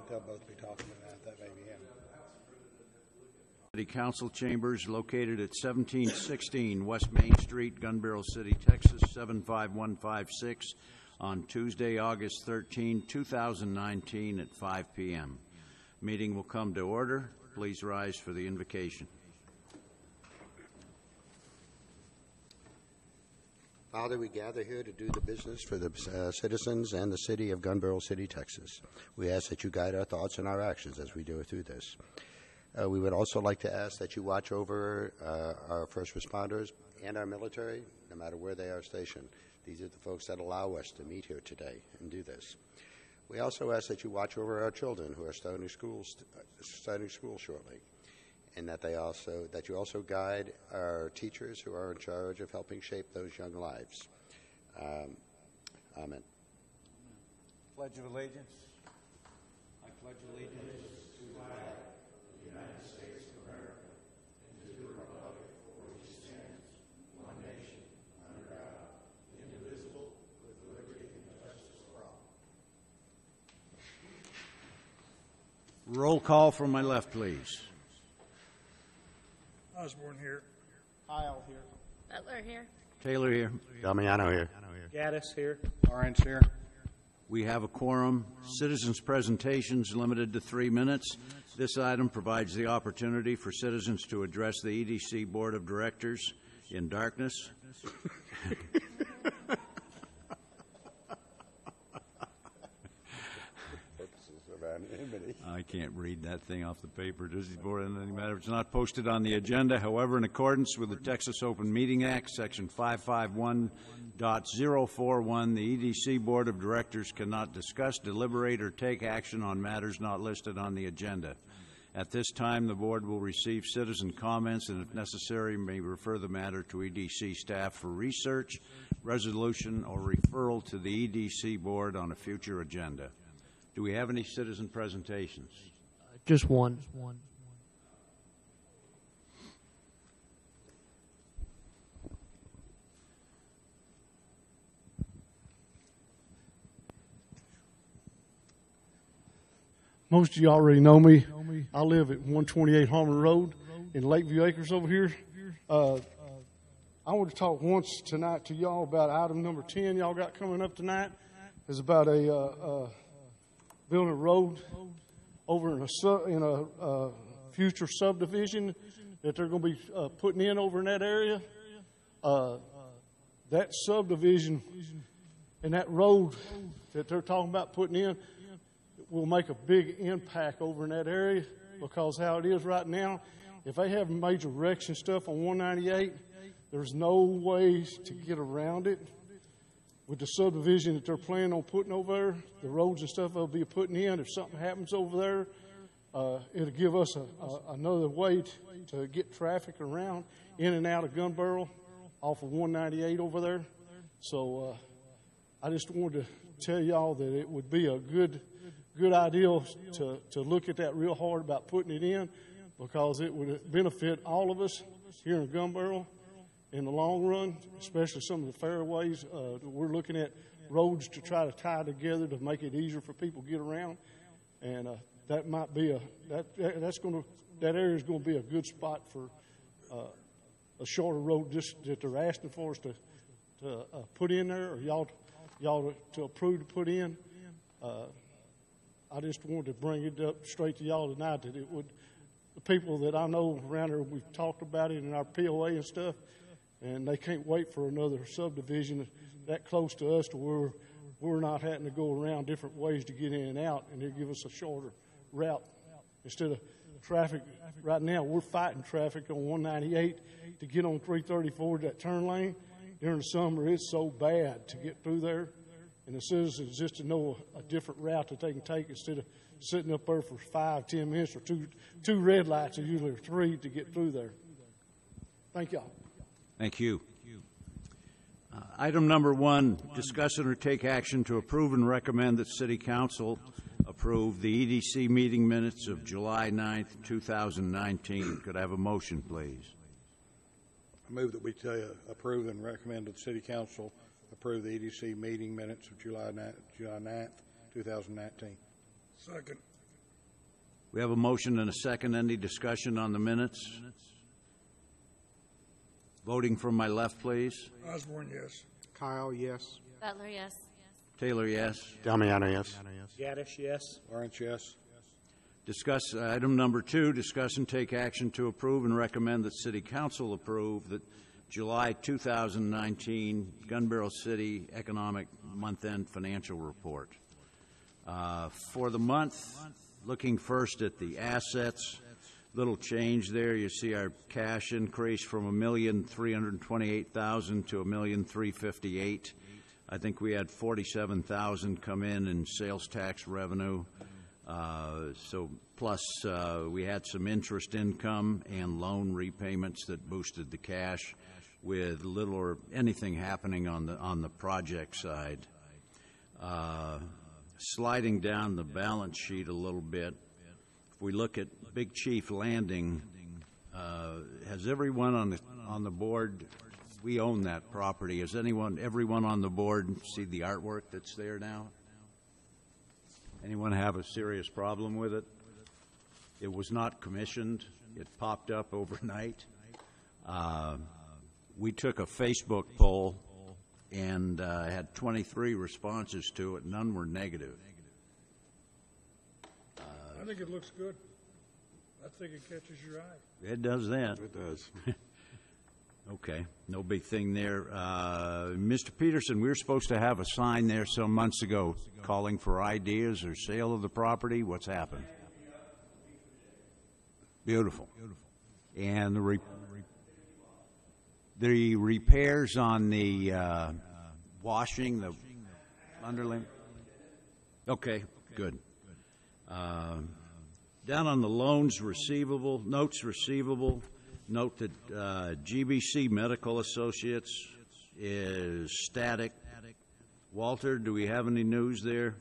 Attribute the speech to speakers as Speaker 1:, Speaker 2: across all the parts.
Speaker 1: they'll both be talking to that may be him.
Speaker 2: City Council Chambers located at 1716 West Main Street, Gun Barrel City, Texas, 75156 on Tuesday, August 13, 2019 at 5 p.m. Meeting will come to order. Please rise for the invocation.
Speaker 3: Father, we gather here to do the business for the citizens and the city of Gun Barrel City, Texas. We ask that you guide our thoughts and our actions as we go through this. We would also like to ask that you watch over our first responders and our military, no matter where they are stationed. These are the folks that allow us to meet here today and do this. We also ask that you watch over our children who are starting school shortly, and that you also guide our teachers who are in charge of helping shape those young lives. Amen.
Speaker 2: Pledge of Allegiance. I pledge allegiance to the flag of the United States of America and to the republic for which it stands, one nation, under God, indivisible, with liberty and justice for all. Roll call from my left, please.
Speaker 1: Osborne here.
Speaker 4: Heil here.
Speaker 5: Butler here.
Speaker 2: Taylor here.
Speaker 3: Damiano here.
Speaker 4: Gaddis here.
Speaker 1: Lawrence here.
Speaker 2: We have a quorum. Citizens' presentations limited to 3 minutes. This item provides the opportunity for citizens to address the EDC Board of Directors in darkness. I can't read that thing off the paper. Does the board in any matter? It's not posted on the agenda. However, in accordance with the Texas Open Meeting Act, Section 551.041, the EDC Board of Directors cannot discuss, deliberate, or take action on matters not listed on the agenda. At this time, the board will receive citizen comments and, if necessary, may refer the matter to EDC staff for research, resolution, or referral to the EDC board on a future agenda. Do we have any citizen presentations?
Speaker 4: Just one. Most of you already know me. I live at 128 Harmon Road in Lakeview Acres over here. I want to talk once tonight to y'all about item number 10 y'all got coming up tonight. It's about a building a road over in a future subdivision that they're going to be putting in over in that area. That subdivision and that road that they're talking about putting in will make a big impact over in that area, because how it is right now, if they have major wrecks and stuff on 198, there's no ways to get around it. With the subdivision that they're planning on putting over there, the roads and stuff they'll be putting in, if something happens over there, it'll give us another way to get traffic around in and out of Gun Barrel off of 198 over there. So I just wanted to tell y'all that it would be a good idea to look at that real hard about putting it in, because it would benefit all of us here in Gun Barrel in the long run, especially some of the fairways. We're looking at roads to try to tie together to make it easier for people to get around, and that might be that area is going to be a good spot for a shorter road just that they're asking for us to put in there, or y'all to approve to put in. I just wanted to bring it up straight to y'all tonight that it would. The people that I know around here, we've talked about it in our POA and stuff, and they can't wait for another subdivision that close to us to where we're not having to go around different ways to get in and out, and they'll give us a shorter route instead of traffic. Right now, we're fighting traffic on 198 to get on 334, that turn lane. During the summer, it's so bad to get through there, and the citizens just to know a different route that they can take instead of sitting up there for 5-10 minutes, or two red lights, or usually 3 to get through there. Thank y'all.
Speaker 2: Thank you. Item number 1, discuss and or take action to approve and recommend that City Council approve the EDC meeting minutes of July 9th, 2019. Could I have a motion, please?
Speaker 1: I move that we approve and recommend that City Council approve the EDC meeting minutes of July 9th, 2019.
Speaker 6: Second.
Speaker 2: We have a motion and a second. Any discussion on the minutes? Voting from my left, please.
Speaker 5: Osborne, yes.
Speaker 6: Kyle, yes.
Speaker 7: Butler, yes.
Speaker 2: Taylor, yes.
Speaker 3: Damiano, yes.
Speaker 6: Gaddish, yes.
Speaker 1: Lawrence, yes.
Speaker 2: Discuss, item number 2, discuss and take action to approve and recommend that City Council approve the July 2019 Gun Barrel City Economic Month-End Financial Report. For the month, looking first at the assets, little change there. You see our cash increase from $1,328,000 to $1,358,000. I think we had $47,000 come in sales tax revenue. So plus we had some interest income and loan repayments that boosted the cash, with little or anything happening on the project side. Sliding down the balance sheet a little bit, if we look at Big Chief Landing, has everyone on the board? We own that property. Has everyone on the board see the artwork that's there now? Anyone have a serious problem with it? It was not commissioned. It popped up overnight. We took a Facebook poll and had 23 responses to it. None were negative.
Speaker 5: I think it looks good. I think it catches your eye.
Speaker 2: It does that.
Speaker 3: It does.
Speaker 2: Okay, no big thing there. Mr. Peterson, we were supposed to have a sign there some months ago calling for ideas or sale of the property. What's happened? Beautiful. And the repairs on the washing, the underlayment? Okay, good. Down on the notes receivable, note that GBC Medical Associates is static. Walter, do we have any news there?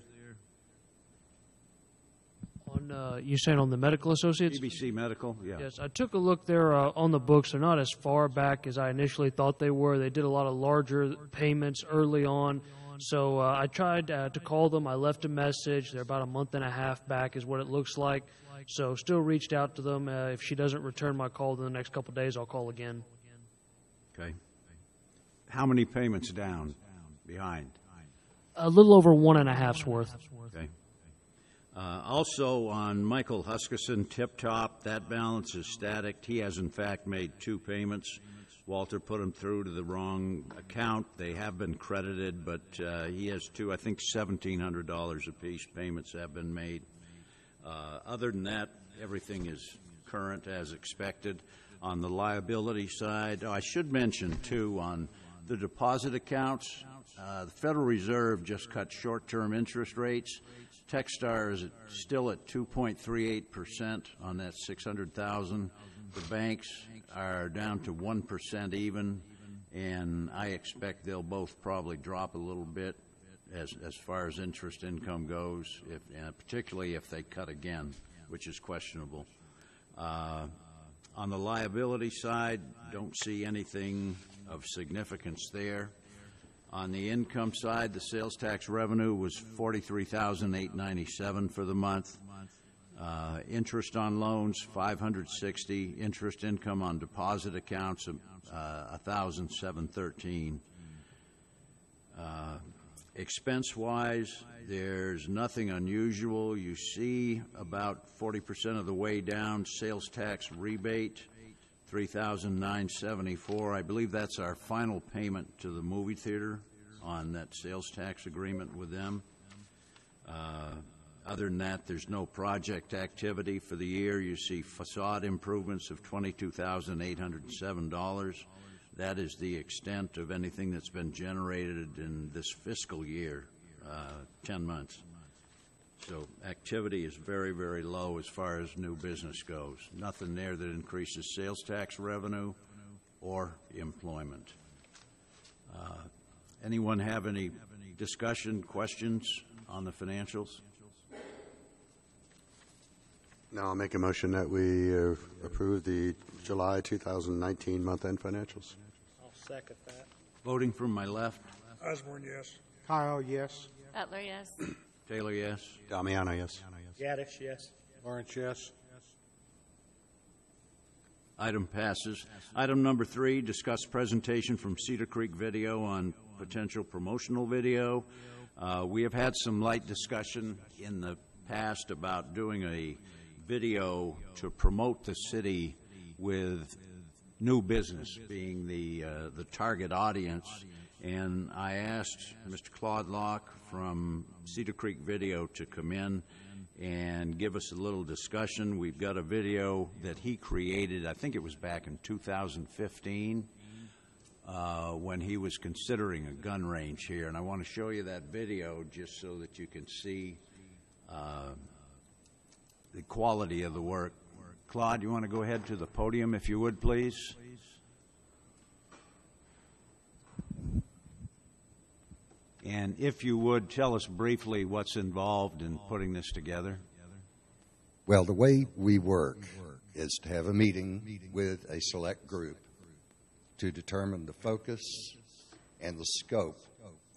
Speaker 8: On you saying on the medical associates?
Speaker 2: GBC Medical, yeah.
Speaker 8: Yes, I took a look there on the books. They're not as far back as I initially thought they were. They did a lot of larger payments early on. So I tried to call them. I left a message. They're about a month and a half back is what it looks like. So still reached out to them. If she doesn't return my call in the next couple of days, I'll call again.
Speaker 2: Okay. How many payments behind?
Speaker 8: A little over 1.5's worth.
Speaker 2: Okay. Also on Michael Huskisson, Tip Top, that balance is static. He has in fact made 2 payments. Walter put them through to the wrong account. They have been credited, but he has 2, I think $1,700 apiece payments have been made. Other than that, everything is current as expected. On the liability side, I should mention, too, on the deposit accounts, the Federal Reserve just cut short-term interest rates. Techstar is still at 2.38% on that $600,000. The banks are down to 1% even, and I expect they'll both probably drop a little bit as far as interest income goes, particularly if they cut again, which is questionable. On the liability side, don't see anything of significance there. On the income side, the sales tax revenue was $43,897 for the month. Interest on loans, $560. Interest income on deposit accounts, $1,713. Expense-wise, there's nothing unusual. You see about 40% of the way down, sales tax rebate, $3,974. I believe that's our final payment to the movie theater on that sales tax agreement with them. Other than that, there's no project activity for the year. You see facade improvements of $22,807. That is the extent of anything that's been generated in this fiscal year, 10 months. So activity is very, very low as far as new business goes. Nothing there that increases sales tax revenue or employment. Anyone have any discussion, questions on the financials?
Speaker 3: Now I'll make a motion that we approve the July 2019 month-end financials.
Speaker 6: I'll second that.
Speaker 2: Voting from my left.
Speaker 5: Osborne, yes.
Speaker 6: Kyle, yes.
Speaker 7: Butler, yes.
Speaker 2: Taylor, yes.
Speaker 3: Damiano, yes.
Speaker 6: Gaddish, yes.
Speaker 1: Lawrence, yes.
Speaker 2: Item passes. Item number 3, discuss presentation from Cedar Creek Video on potential promotional video. We have had some light discussion in the past about doing a video to promote the city with new business being the target audience. And I asked Mr. Claude Locke from Cedar Creek Video to come in and give us a little discussion. We've got a video that he created, I think it was back in 2015, when he was considering a gun range here. And I want to show you that video just so that you can see the quality of the work. Claude, you want to go ahead to the podium, if you would, please? And if you would, tell us briefly what's involved in putting this together.
Speaker 7: Well, the way we work is to have a meeting with a select group to determine the focus and the scope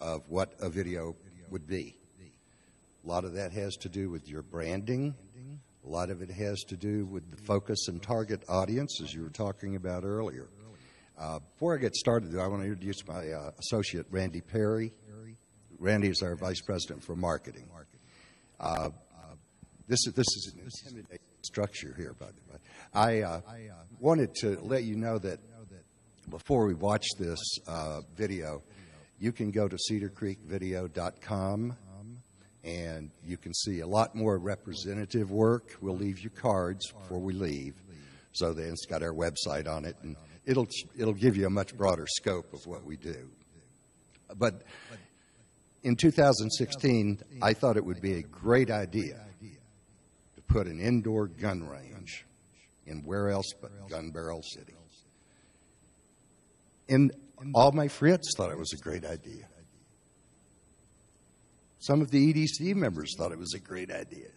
Speaker 7: of what a video would be. A lot of that has to do with your branding. A lot of it has to do with the focus and target audience, as you were talking about earlier. Before I get started, I want to introduce my associate, Randy Perry. Randy is our Vice President for Marketing. This is an intimidating structure here, by the way. I wanted to let you know that before we watch this video, you can go to cedarcreekvideo.com and you can see a lot more representative work. We'll leave you cards before we leave, so then it's got our website on it, and it'll give you a much broader scope of what we do. But in 2016, I thought it would be a great idea to put an indoor gun range in where else but Gun Barrel City. And all my friends thought it was a great idea. Some of the EDC members thought it was a great idea.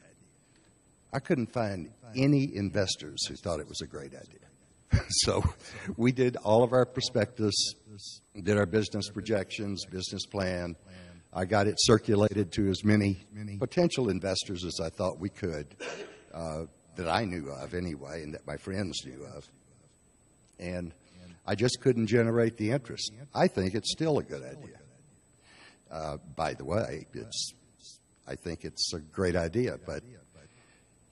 Speaker 7: I couldn't find any investors who thought it was a great idea. So we did all of our prospectus, did our business projections, business plan. I got it circulated to as many potential investors as I thought we could, that I knew of anyway, and that my friends knew of. And I just couldn't generate the interest. I think it's still a good idea. By the way, I think it's a great idea, but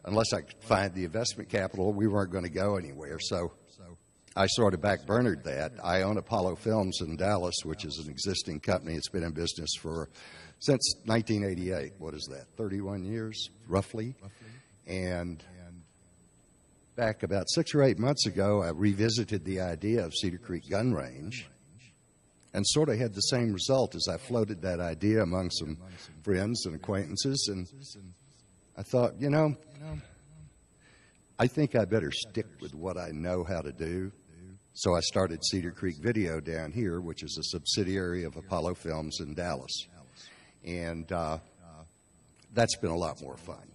Speaker 7: unless I could find the investment capital, we weren't going to go anywhere. So I sort of backburnered that. I own Apollo Films in Dallas, which is an existing company. It's been in business since 1988. What is that, 31 years, roughly? And back about 6 or 8 months ago, I revisited the idea of Cedar Creek Gun Range and sort of had the same result as I floated that idea among some friends and acquaintances. And I thought, I think I better stick with what I know how to do. So I started Cedar Creek Video down here, which is a subsidiary of Apollo Films in Dallas. And that's been a lot more fun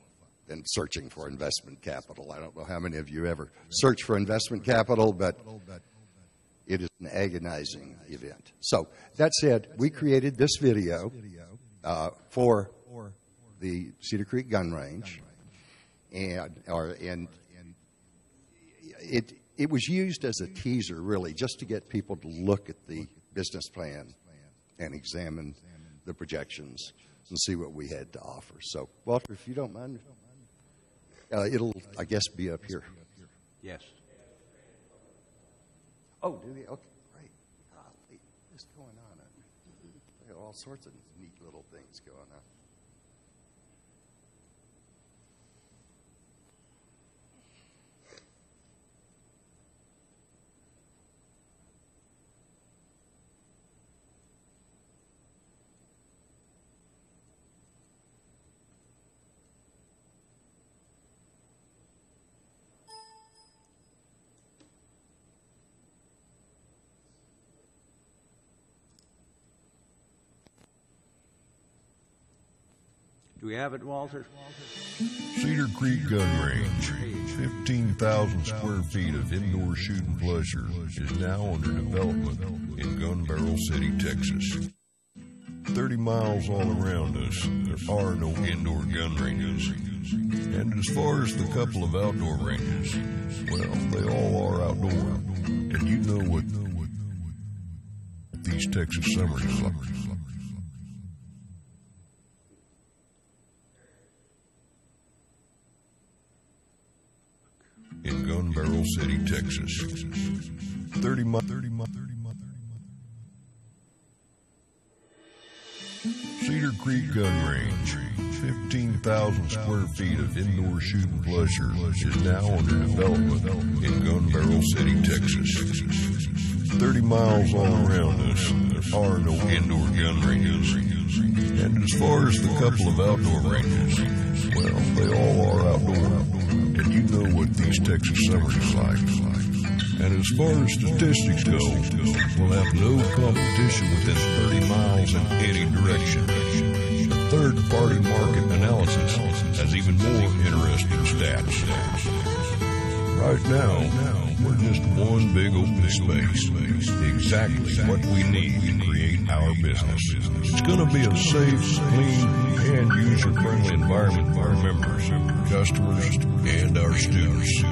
Speaker 7: than searching for investment capital. I don't know how many of you ever search for investment capital, but it is an agonizing event. So that said, we created this video for the Cedar Creek Gun Range, and it was used as a teaser, really, just to get people to look at the business plan and examine the projections and see what we had to offer. So, Walter, if you don't mind, it'll, I guess, be up here.
Speaker 2: Yes.
Speaker 7: Oh, do they? Okay, great. What's going on? There are all sorts of neat little things going on.
Speaker 2: Do we have it, Walter?
Speaker 9: Cedar Creek Gun Range, 15,000 square feet of indoor shooting pleasure, is now under development in Gun Barrel City, Texas. 30 miles all around us, there are no indoor gun ranges. And as far as the couple of outdoor ranges, well, they all are outdoor. And you know what these Texas summers are like. In Gun Barrel City, Texas. 30 miles. Cedar Creek Gun Range, 15,000 square feet of indoor shooting pleasure, is now under development in Gun Barrel City, Texas. 30 miles all around us, there are no indoor gun ranges. And as far as the couple of outdoor ranges, well, they all are outdoor. And you know what these Texas summers are like. And as far as statistics go, we'll have no competition within 30 miles in any direction. The third-party market analysis has even more interesting stats. Right now, we're just one big open space, exactly what we need to create our business. It's going to be a safe, clean, and user-friendly environment for our members, customers, and our students.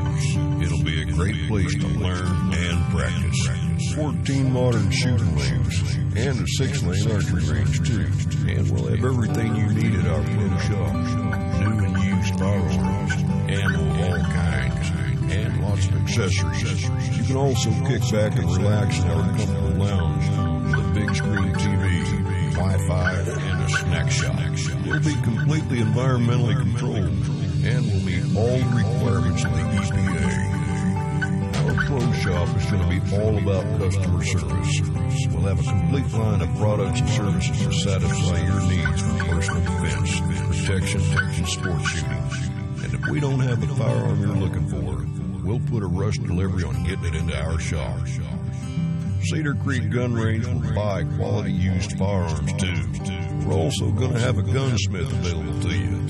Speaker 9: It'll be a great place to learn and practice. 14 modern shooting ranges and a 6-lane archery range, too. And we'll have everything you need at our pro shop. New and used firearms, ammo of all kinds, and lots of accessories. You can also kick back and relax in our comfortable lounge with a big screen TV, Wi-Fi, and a snack shop. We'll be completely environmentally controlled and will meet all the requirements of the EPA. Our pro shop is going to be all about customer service. We'll have a complete line of products and services to satisfy your needs for personal defense, protection, and sport shooting. And if we don't have the firearm you're looking for, we'll put a rush delivery on getting it into our shop. Cedar Creek Gun Range will buy quality used firearms too. We're also going to have a gunsmith available to you.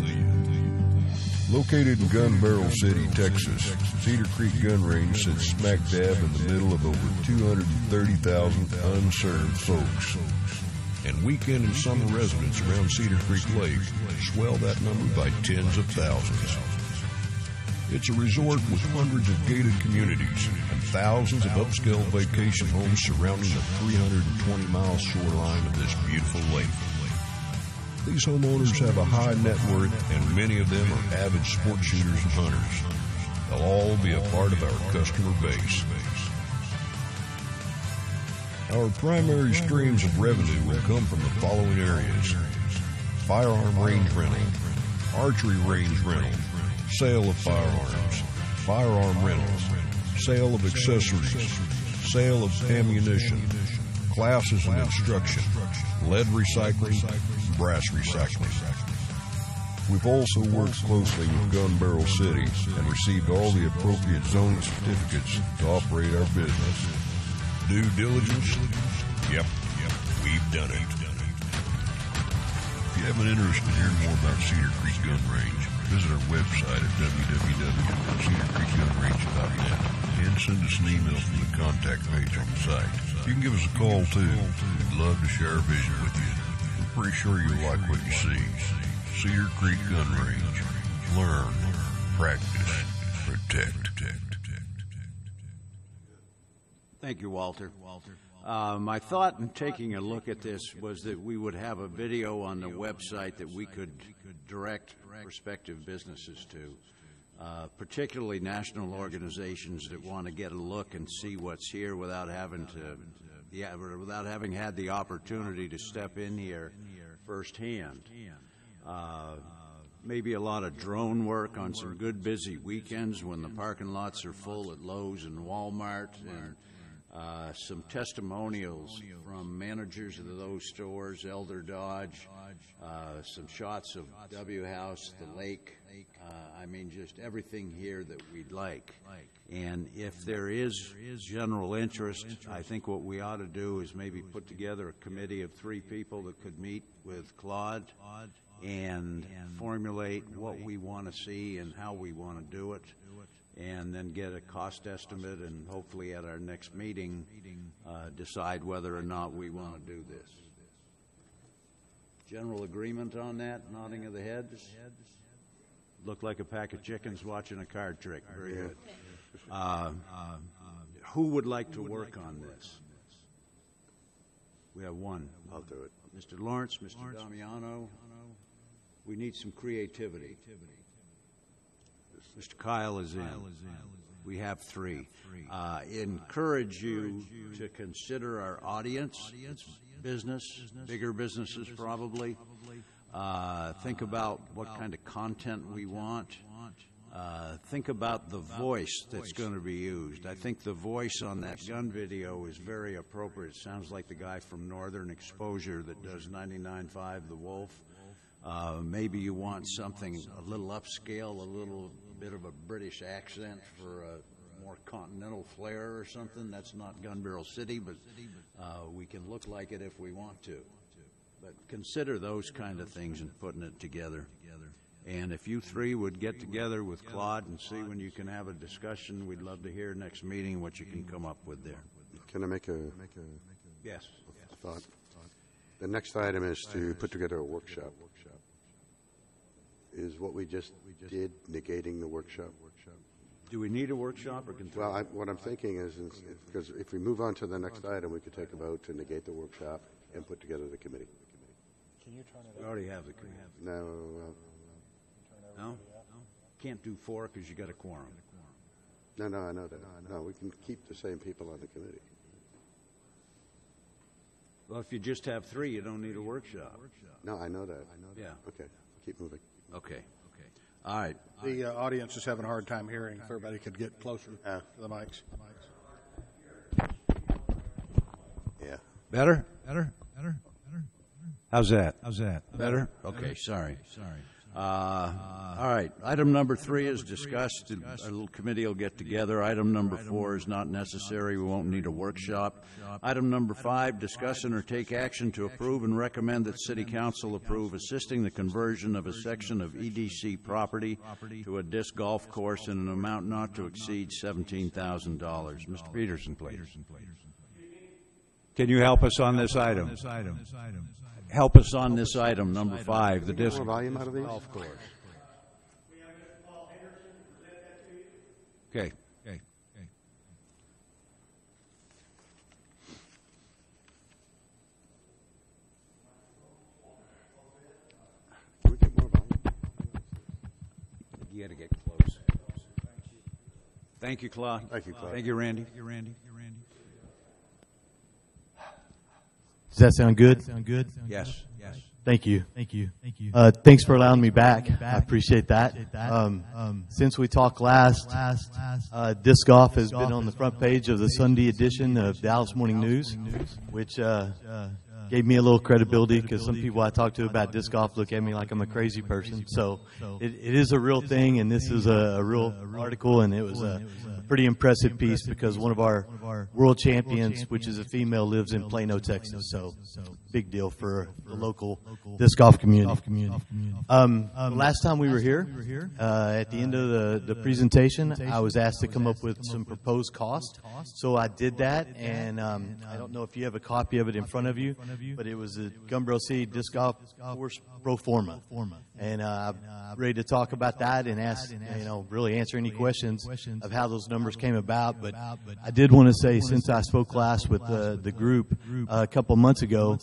Speaker 9: Located in Gun Barrel City, Texas, Cedar Creek Gun Range sits smack dab in the middle of over 230,000 unserved folks. And weekend and summer residents around Cedar Creek Lake swell that number by tens of thousands. It's a resort with hundreds of gated communities and thousands of upscale vacation homes surrounding the 320-mile shoreline of this beautiful lake. These homeowners have a high net worth, and many of them are avid sport shooters and hunters. They'll all be a part of our customer base. Our primary streams of revenue will come from the following areas: firearm range rental, archery range rental, sale of firearms, firearm rentals, sale of accessories, sale of ammunition, classes and instruction, lead recycling, brass recycling. We've also worked closely with Gun Barrel City and received all the appropriate zone certificates to operate our business. Due diligence? Yep, we've done it. If you have an interest in hearing more about Cedar Creek Gun Range, visit our website at www.cedarcreekgunrange.net and send us an email from the contact page on the site. You can give us a call too. We'd love to share our vision with you. We're pretty sure you'll like what you see. Cedar Creek Gun Range. Learn, practice, protect.
Speaker 2: Thank you, Walter. My thought in taking a look at this was that we would have a video on the website that we could direct prospective businesses to, particularly national organizations that want to get a look and see what's here without having had the opportunity to step in here firsthand. Maybe a lot of drone work on some good busy weekends when the parking lots are full at Lowe's and Walmart, and some testimonials from managers of those stores, Elder Dodge, some shots of W House, the lake. I mean, just everything here that we'd like. And if there is general interest, I think what we ought to do is maybe put together a committee of 3 people that could meet with Claude and formulate what we want to see and how we want to do it, and then get a cost estimate, and hopefully at our next meeting decide whether or not we want to do this. General agreement on that? Nodding of the heads? Look like a pack of chickens watching a card trick. Very good. Who would like to work on this? We have one.
Speaker 3: I'll do it.
Speaker 2: Mr. Lawrence, Mr. Damiano. We need some creativity. Mr. Kyle is in. We have three. Encourage you to consider our audience. It's business, bigger businesses probably. Think about what kind of content we want. Think about the voice that's going to be used. I think the voice on that gun video is very appropriate. It sounds like the guy from Northern Exposure that does 99.5 The Wolf. Maybe you want something a little upscale, a little bit of a British accent for a more continental flair or something. That's not Gun Barrel City, but we can look like it if we want to. But consider those kind of things and putting it together. And if you three would get together with Claude and see when you can have a discussion, we'd love to hear next meeting what you can come up with there.
Speaker 3: Can I make a
Speaker 2: Yes.
Speaker 3: thought? The next item is to put together a workshop. Is what we just did negating the workshop?
Speaker 2: Do we need a workshop or continue?
Speaker 3: Well, what I'm thinking is, because if we move on to the next item, we could take a vote to negate the workshop and put together the committee.
Speaker 2: We already have the committee.
Speaker 3: No,
Speaker 2: No? Can't do 4 because you got a quorum.
Speaker 3: I know that. No, we can keep the same people on the committee.
Speaker 2: Well, if you just have 3, you don't need a workshop.
Speaker 3: No, I know that.
Speaker 2: Yeah.
Speaker 3: Okay, keep moving.
Speaker 2: Okay. All right.
Speaker 1: The audience is having a hard time hearing. If everybody could get closer to the mics.
Speaker 3: Yeah.
Speaker 2: Better? How's that? Better? Okay, sorry. All right. Item number 3 is discussed. A little committee will get together. Item number 4 is not necessary. We won't need a workshop. Item number 5, discuss and or take action to approve and recommend that City Council approve assisting the conversion of a section of EDC property to a disc golf course in an amount not to exceed $17,000. Mr. Peterson, please. Can you help us on this item? Help us on this item, number 5, the disc
Speaker 3: More volume out of these?
Speaker 2: golf course. Okay.
Speaker 3: Can we get more volume?
Speaker 2: You got to get close. Thank you, Claude.
Speaker 3: Thank you, Claude.
Speaker 2: Thank you, Randy.
Speaker 10: Does that sound good?
Speaker 2: Yes.
Speaker 10: Thank you. Thanks for allowing me back. I appreciate that. Since we talked last, disc golf has been on the front page of the Sunday edition of Dallas Morning News, which gave me a little credibility because some people I talk to about disc golf look at me like I'm a crazy person. So it is a real thing, and this is a real article, and it was a pretty impressive piece because one of our world champions, which is a female, lives in Plano, Texas. So big deal for the local disc golf community. Last time we were here, at the end of the presentation, I was asked to come up with some proposed cost. So I did that, and I don't know if you have a copy of it in front of you, but it was a Gun Barrel City disc golf course pro forma. And I'm ready to talk about that and ask, really answer any questions of how those numbers came about. But I did want to say, since I spoke last with the group a couple months ago,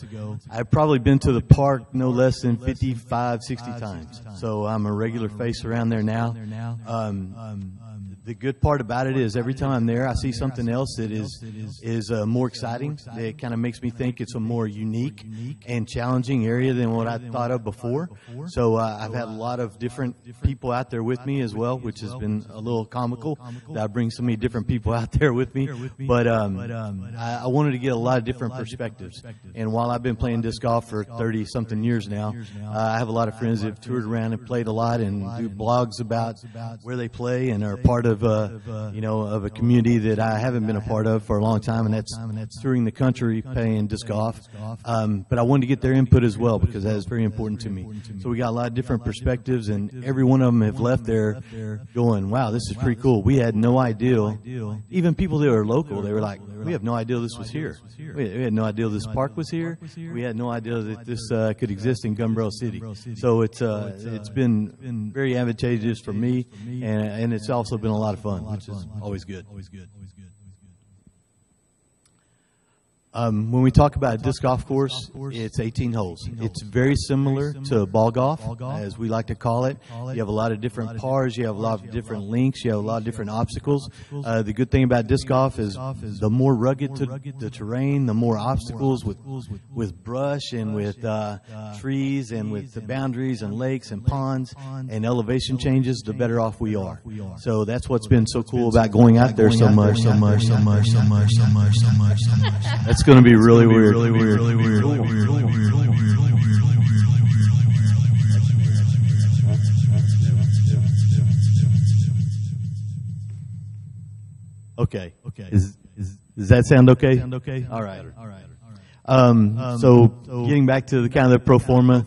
Speaker 10: I've probably been to the park no less than 55, 60 times. So I'm a regular face around there now. The good part about it is every time I'm there, I see something else that is more exciting. It kind of makes me think it's a more unique and challenging area than what I thought of before. So I've had a lot of different people out there with me as well, which has been a little comical that I bring so many different people out there with me. But I wanted to get a lot of different perspectives. And while I've been playing disc golf for 30-something years now, I have a lot of friends that have toured around and played a lot and do blogs about where they play and are part of of a community that I haven't been a part of for a long time, and that's touring the country playing disc golf. But I wanted to get their input as well because that is very important to me. So we got a lot of different perspectives, and every one of them have left there going, "Wow, this is pretty cool. We had no idea." Even people that are local, they were like, "We have no idea this was here. We had no idea this park was here. We had no idea that this could exist in Gun Barrel City." So it's been very advantageous for me, and it's also been a lot of fun, which is always good. When we talk about a disc golf course, it's 18 holes. It's very similar to ball golf, as we like to call it. You have a lot of different pars, you have a lot of different links, you have a lot of different obstacles. The good thing about disc golf is the more rugged the terrain, the more obstacles with brush and with trees and with the boundaries and lakes and ponds and elevation changes, the better off we are. So that's what's been so cool about going out there so much. It's going to be really weird. Okay. Does that sound okay? All right. So getting back to the kind of the pro forma,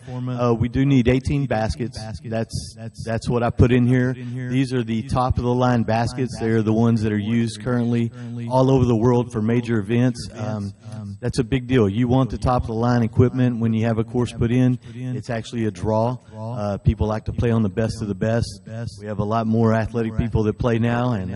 Speaker 10: we do need 18 baskets. That's what I put in here. These are the top of the line baskets. They're the ones that are used currently all over the world for major events. That's a big deal. You want the top of the line equipment when you have a course put in. It's actually a draw. People like to play on the best of the best. We have a lot more athletic people that play now, and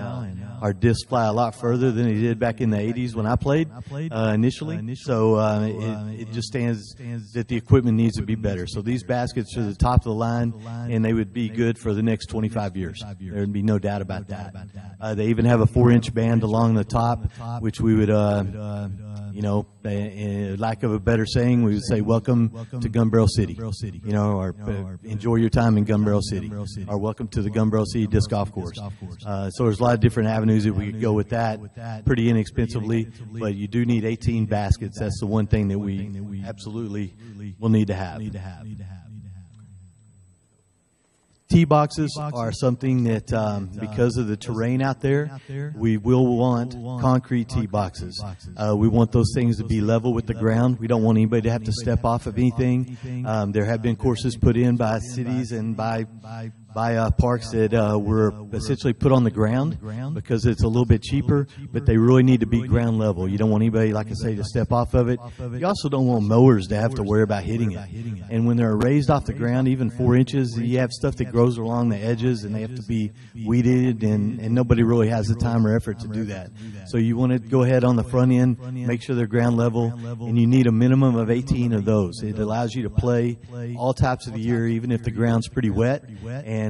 Speaker 10: our discs fly a lot further than they did back in the 80s when I played initially. So it just stands that the equipment needs to be better. So these baskets are the top of the line, and they would be good for the next 25 years. There would be no doubt about that. They even have a 4-inch band along the top, which we would, lack of a better saying, we would say, "Welcome to Gun Barrel City," or "Enjoy your time in Gun Barrel City," or "Welcome to the Gun Barrel City Disc Golf Course." So there's a lot of different avenues that we could go with that, pretty inexpensively, but you do need 18 baskets. That's the one thing that we absolutely will need to have. Tee boxes are something that, because of the terrain out there, we will want concrete tee boxes. We want those things to be level with the ground. We don't want anybody to have to step off of anything. There have been courses put in by cities and by parks that were essentially put on the ground because it's a little bit cheaper, but they really need to be ground level. You don't want anybody, like I say, to step off of it. You also don't want mowers to have to worry about hitting it. And when they're raised off the ground, even 4 inches, you have stuff that grows along the edges, and they have to be weeded, and nobody really has the time or effort to do that. So you want to go ahead on the front end, make sure they're ground level, and you need a minimum of 18 of those. It allows you to play all types of the year, even if the ground's pretty wet. And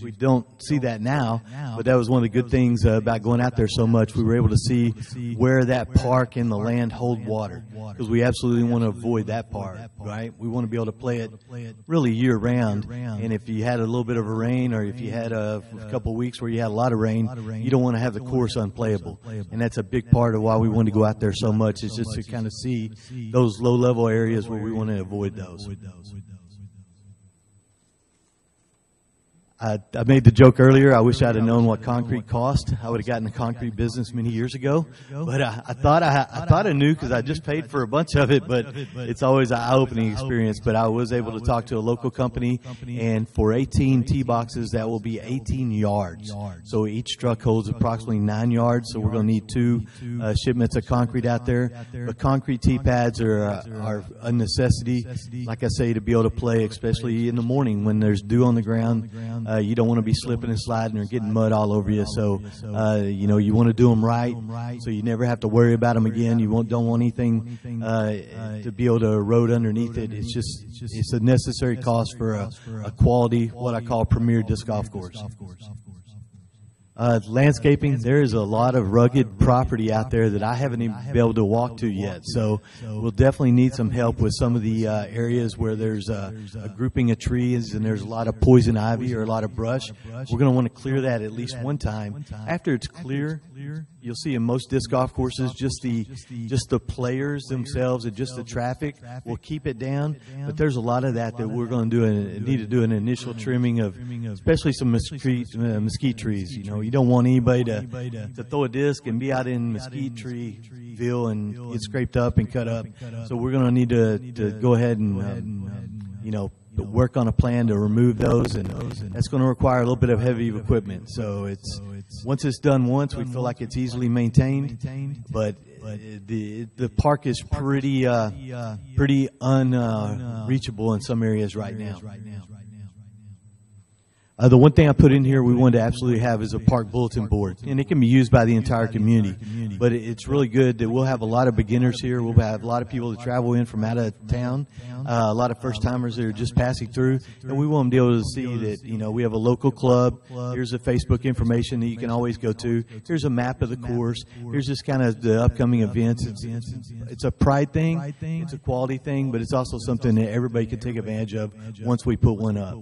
Speaker 10: we don't see that now, but that was one of the good things about going out there so much. We were able to see where that park and the land hold water, because we absolutely want to avoid that part, right? We want to be able to play it really year round, and if you had a little bit of a rain, or if you had a couple weeks where you had a lot of rain, you don't want to have the course unplayable. And that's a big part of why we want to go out there so much, is just to kind of see those low-level areas where we want to avoid those. I made the joke earlier. I wish I'd have known what concrete cost. I would have gotten the concrete business many years ago. But I thought I knew, because I just paid for a bunch of it. But it's always an eye-opening experience. But I was able to talk to a local company, and for 18 tee boxes, that will be 18 yards. So each truck holds approximately 9 yards. So we're going to need 2 shipments of concrete out there. But concrete tee pads are a necessity, like I say, to be able to play, especially in the morning when there's dew on the ground. You don't want to be slipping and sliding or getting mud all over you. So, you want to do them right, so you never have to worry about them again. You don't want anything to be able to erode underneath it. It's a necessary cost for a quality, what I call premier disc golf course. Landscaping, there is a lot of rugged property out there that I haven't even been able to walk to yet. So we'll definitely need some help with some of the areas where there's a grouping of trees and there's a lot of poison ivy or a lot of brush. We're going to want to clear that at least one time. After it's clear, you'll see in most disc golf courses just the players themselves and just the traffic will keep it down. But there's a lot of that we're going to need to do an initial trimming of, especially some mesquite trees. You don't want anybody to throw a disc and be out in mesquite treeville and get scraped up and cut up. So we're going to need to go ahead and work on a plan to remove those, and that's going to require a little bit of heavy equipment. So once it's done once, we feel like it's easily maintained, but the park is pretty unreachable in some areas right now. The one thing I put in here we wanted to absolutely have is a park bulletin board, and it can be used by the entire community. But it's really good that we'll have a lot of beginners here. We'll have a lot of people that travel in from out of town, a lot of first-timers that are just passing through, and we want them to be able to see that, we have a local club. Here's the Facebook information that you can always go to. Here's a map of the course. Here's just kind of the upcoming events. It's a pride thing. It's a quality thing, but it's also something that everybody can take advantage of once we put one up.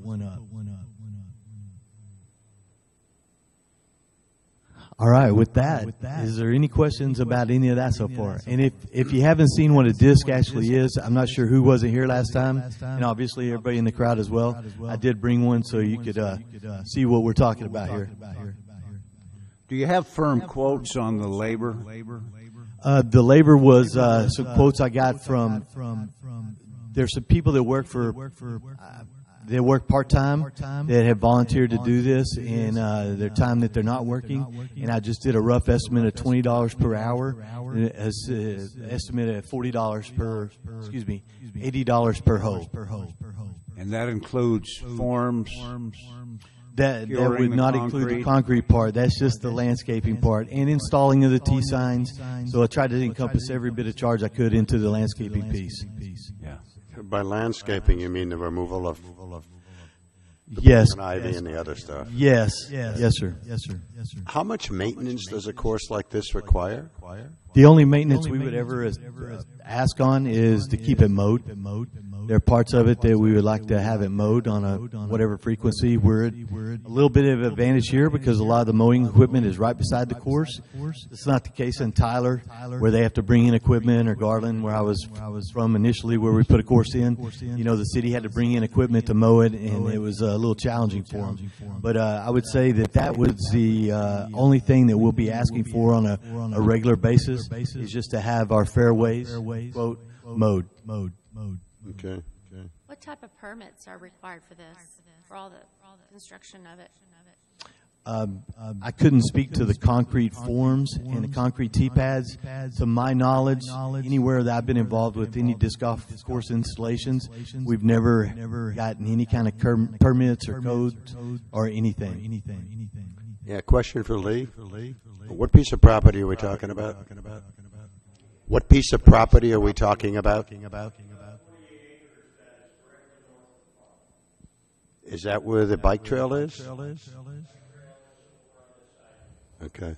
Speaker 10: All right, with that, is there any questions about any of that so far? And if you haven't seen what a disc actually is, I'm not sure who wasn't here last time, and obviously everybody in the crowd as well. I did bring one so you could see what we're talking about here.
Speaker 2: Do you have firm quotes on the labor?
Speaker 10: The labor was some quotes I got from there's some people that work they work part-time that have volunteered to do this in their time that they're not working, and I just did a rough estimate of $20 per hour, estimate of $80 per hole.
Speaker 2: And that includes forms?
Speaker 10: That would not include the concrete part. That's just the landscaping part and installing of the T signs. So I tried to encompass every bit of charge I could into the landscaping piece.
Speaker 2: Yeah.
Speaker 3: By landscaping, you mean the removal of the
Speaker 10: yes,
Speaker 3: ivy and the other stuff?
Speaker 10: Yes, sir.
Speaker 3: How much maintenance does a course like this require?
Speaker 10: The only maintenance we would ever ask on is to keep it mowed. There are parts of it that we would like to have it mowed on a whatever frequency. We're at a little bit of advantage here because a lot of the mowing equipment is right beside the course. It's not the case in Tyler where they have to bring in equipment, or Garland where I was from initially, where we put a course in. The city had to bring in equipment to mow it, and it was a little challenging for them. But I would say that was the only thing that we'll be asking for on a regular basis is just to have our fairways, quote, mowed.
Speaker 3: Okay.
Speaker 11: What type of permits are required for this, for all the construction of it?
Speaker 10: I couldn't speak to the concrete forms and the concrete tee pads. To my knowledge, anywhere that I've been involved with any disc golf course installations, we've never gotten any kind of permits or codes or anything.
Speaker 3: Yeah, question for Lee. What piece of property are we talking about? What piece of property are we talking about? Is that where the bike trail is? Okay.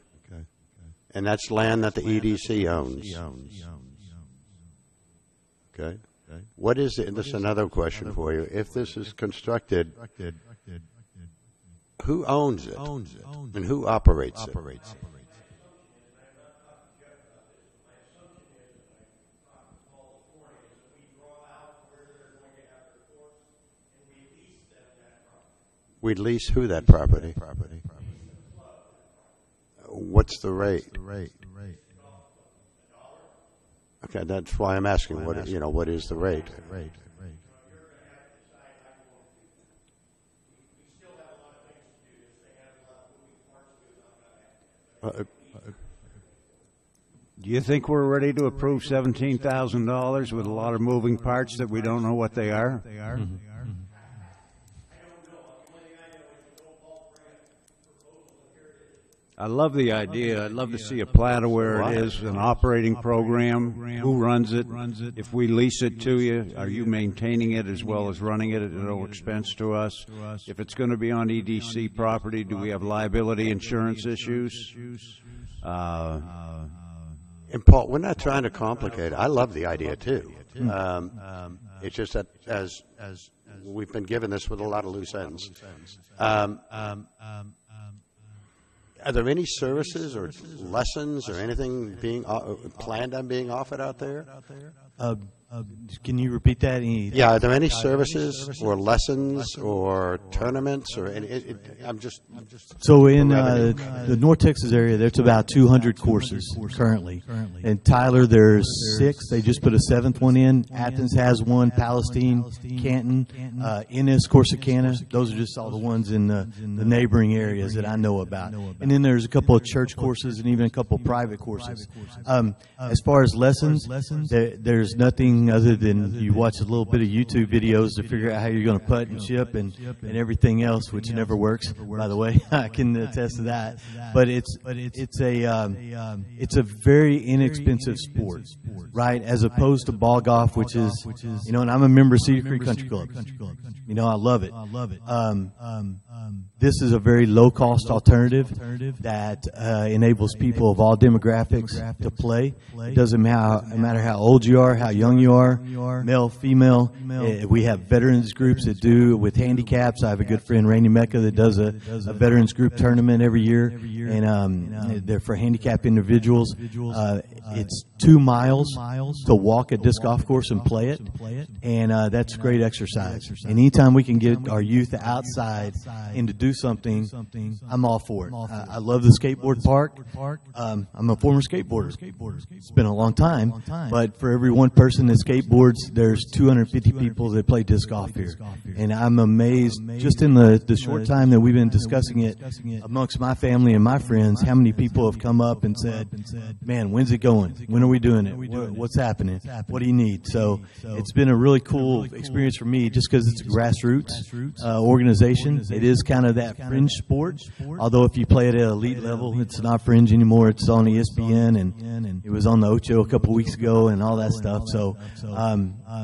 Speaker 3: And that's land that the EDC owns? Okay. What is it? This is another question for you. If this is constructed, who owns it? And who operates it? We'd lease who that property? What's the rate? Okay, that's why I'm asking. What is the rate?
Speaker 2: Do you think we're ready to approve $17,000 with a lot of moving parts that we don't know what they are?
Speaker 10: Mm-hmm.
Speaker 2: I love the idea. I'd love to see a plat of where it is, an operating program, who runs it. If we lease it to you, are you maintaining it as well as running it at no expense to us? If it's going to be on EDC property, do we have liability insurance issues?
Speaker 3: And Paul, we're not trying to complicate it. I love the idea too. It's just that as we've been given this with a lot of loose ends. Are there any services or lessons or anything being planned on being offered out there?
Speaker 10: Can you repeat that?
Speaker 3: Yeah, are there any services or lessons or tournaments or any? I'm just
Speaker 10: so in the North Texas area, there's about 200 courses currently. In Tyler, there's 6. They just put a 7th one in. Athens has one. Palestine, Canton, Ennis, Corsicana. Those are just all the ones in the neighboring areas that I know about. And then there's a couple of church courses and even a couple of private courses. As far as lessons, there's nothing other than you watch a little bit of YouTube videos to figure out how you're going to putt and chip and everything else, which never works, by the way. I can attest to that. But it's a very inexpensive sport, right? As opposed to ball golf, which is, and I'm a member of Cedar Creek Country Club. I love it. This is a very low-cost alternative that enables people of all demographics to play. It doesn't matter how old you are, how young you are, male, female. We have veterans groups that do with handicaps. I have a good friend, Randy Mecca, that does a veterans group tournament every year, and they're for handicapped individuals. It's 2 miles to walk a disc golf course and play it, and that's great exercise. And anytime we can get our youth outside and to do something, I'm all for it. I love the skateboard park. I'm a former skateboarder. It's been a long time, but for every one person that skateboards, there's 250 people that play disc golf here. And I'm amazed, just in the short time that we've been discussing it amongst my family and my friends, how many people have come up and said, man, when's it going? When are we doing it? What's happening? What do you need? So it's been a really cool experience for me just because it's a grassroots organization. It is kind of that fringe sport, although if you play it at elite level, it's not fringe anymore. It's on ESPN, and it was on the Ocho a couple weeks ago and all that stuff. So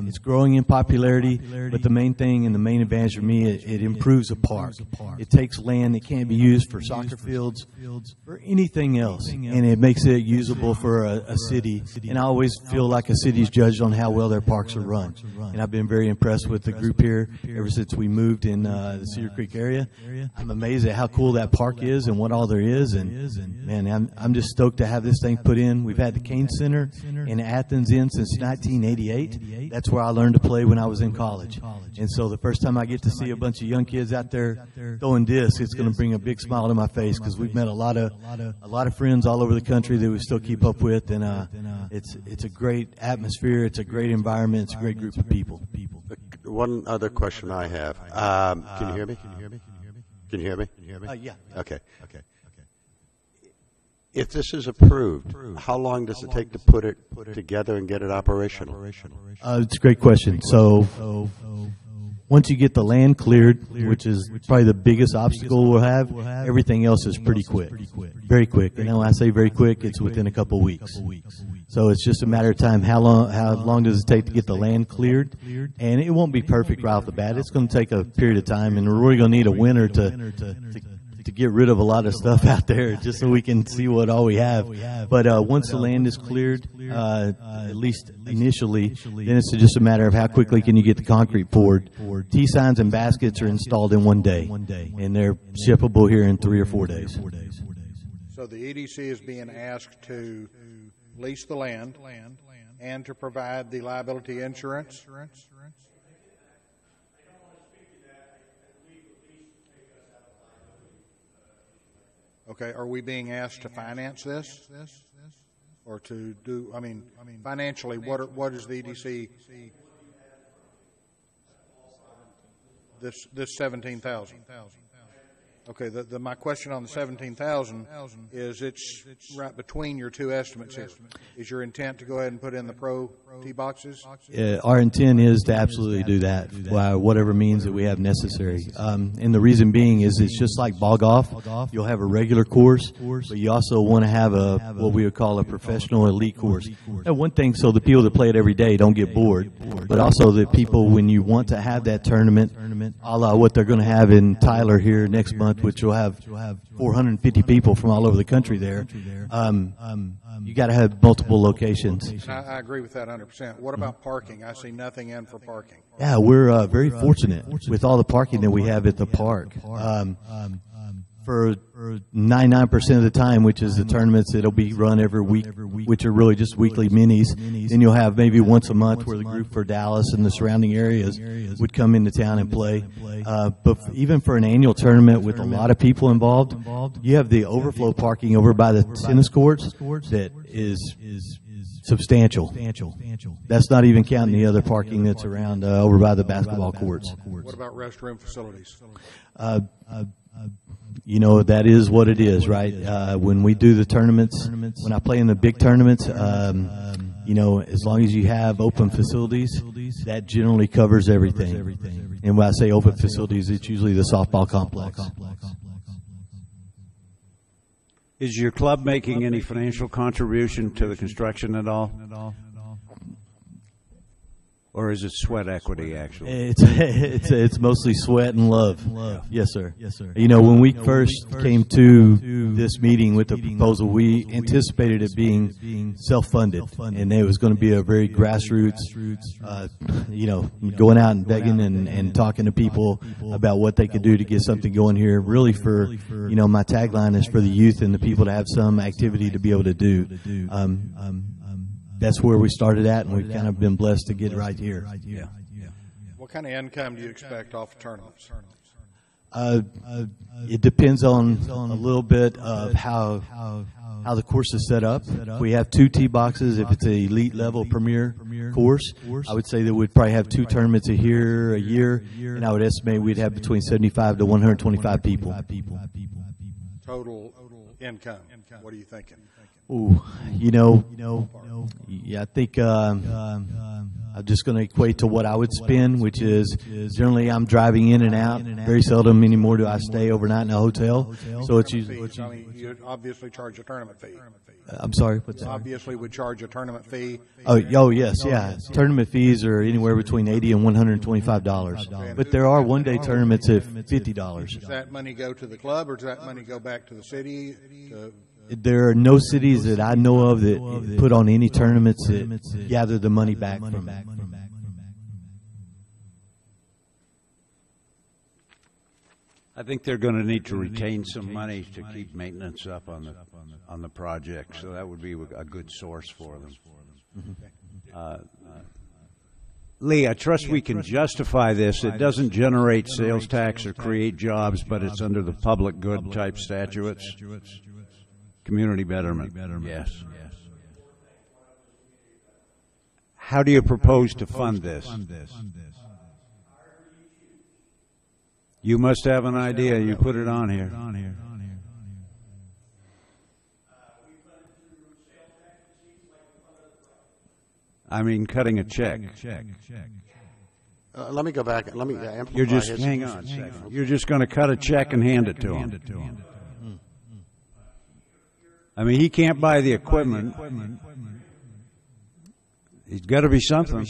Speaker 10: it's growing in popularity, but the main thing and the main advantage for me, it improves a park. It takes land that can't be used for soccer fields or anything else, and it makes it usable for a city. And I always feel like a city's judged on how well their parks are run. And I've been very impressed with the group here ever since we moved in the Cedar Creek area. I'm amazed at how cool that park is and what all there is. And man, I'm just stoked to have this thing put in. We've had the Kane Center in Athens in since 1988. That's where I learned to play when I was in college. And so the first time I get to see a bunch of young kids out there throwing discs, it's going to bring a big smile to my face because we've met a lot of friends all over the country that we still keep up with, and it's a great atmosphere. It's a great environment. It's a great group of people.
Speaker 3: One other question I have. Can you hear me? Can you hear me?
Speaker 10: Yeah.
Speaker 3: Okay. If this is approved, how long does it take to put it together and get it operational?
Speaker 10: It's a great question. So once you get the land cleared, which is probably the biggest obstacle we'll have, everything else is pretty quick. Very quick. And when I say very quick, it's within a couple of weeks. So it's just a matter of time. How long does it take to get the land cleared? And it won't be perfect right off the bat. It's going to take a period of time, and we're really going to need a winter to get rid of a lot of stuff out there just so we can see what all we have. But once the land is cleared, at least initially, then it's just a matter of how quickly can you get the concrete poured. T-signs and baskets are installed in 1 day, and they're shippable here in 3 or 4 days.
Speaker 1: So the EDC is being asked to lease the land and to provide the liability insurance. Okay, are we being asked to finance this? Or to do, financially, what is the EDC? This $17,000. Okay, my question on the 17,000 is it's right between your two estimates here. Is your intent to go ahead and put in the pro tee boxes?
Speaker 10: Our intent is to absolutely do that by whatever means that we have necessary. And the reason being is it's just like ball golf. You'll have a regular course, but you also want to have what we would call a professional elite course. And one thing, so the people that play it every day don't get bored, but also the people, when you want to have that tournament, a la what they're going to have in Tyler here next month, which will have 450 people from all over the country there. You got to have multiple locations.
Speaker 1: I agree with that 100%. What about parking? I see nothing in for parking.
Speaker 10: Yeah, we're very fortunate with all the parking that we have at the park. For 99% of the time, which is the tournaments that'll be run every week, which are really just weekly minis. Then you'll have maybe once a month where the group for Dallas and the surrounding areas would come into town and play. But even for an annual tournament with a lot of people involved, you have the overflow parking over by the tennis courts that is substantial. That's not even counting the other parking that's around over by the basketball courts.
Speaker 1: What about restroom facilities?
Speaker 10: You know, that is what it is, right? When we do the tournaments, when I play in the big tournaments, you know, as long as you have open facilities, that generally covers everything. And when I say open facilities, it's usually the softball complex.
Speaker 2: Is your club making any financial contribution to the construction at all? Or is it sweat equity, actually?
Speaker 10: It's mostly sweat and love. Yes, sir. You know, when we first came to this meeting with the proposal, we anticipated it being self-funded, and it was going to be a very grassroots, you know, going out and begging and talking to people about what they could do to get something going here. Really, for, you know, my tagline is for the youth and the people to have some activity to be able to do. That's where we started at, and we've kind of been blessed to get right here. Yeah.
Speaker 1: What kind of income do you expect off of tournaments?
Speaker 10: It depends on a little bit of how the course is set up. We have 2 tee boxes. If it's an elite level premier course, I would say that we'd probably have 2 tournaments a year, and I would estimate we'd have between 75 to 125 people.
Speaker 1: Total income. What are you thinking?
Speaker 10: Ooh, you know, yeah, I think I'm just going to equate to what I would spend, which is generally I'm driving in and out. Very seldom anymore do I stay overnight in a hotel. So it's usually.
Speaker 1: I mean, you obviously charge a tournament fee.
Speaker 10: I'm sorry, what's that?
Speaker 1: Obviously would charge a tournament fee.
Speaker 10: Oh, yes, yeah. Tournament fees are anywhere between $80 and $125. But there are one-day tournaments at $50.
Speaker 1: Does that money go to the club, or does that money go back to the city?
Speaker 10: There are no cities that I know of that put on any tournaments that gather the money back from it.
Speaker 2: I think they're going to need to retain some money to keep maintenance up on the project, so that would be a good source for them. Lee, I trust we can justify this. It doesn't generate sales tax or create jobs, but it's under the public good type statutes. Community betterment, yes. How do you propose to fund this? You must have an idea. You put it on here. I mean, cutting a check.
Speaker 3: Let me go back. Let me amplify.
Speaker 2: You're just, hang on a second. You're just going to cut a check and hand it to him. I mean, he can't buy the equipment. He's got to be something.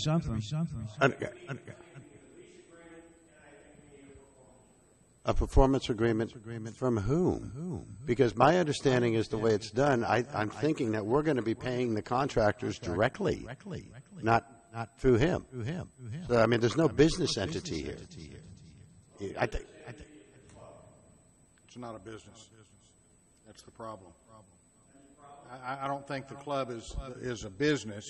Speaker 3: A performance agreement from whom? Because my understanding is the way it's done, I'm thinking that we're going to be paying the contractors directly, not through him. So, I mean, there's no business entity here. I think
Speaker 1: it's not a business. That's the problem. I don't think the club is a business.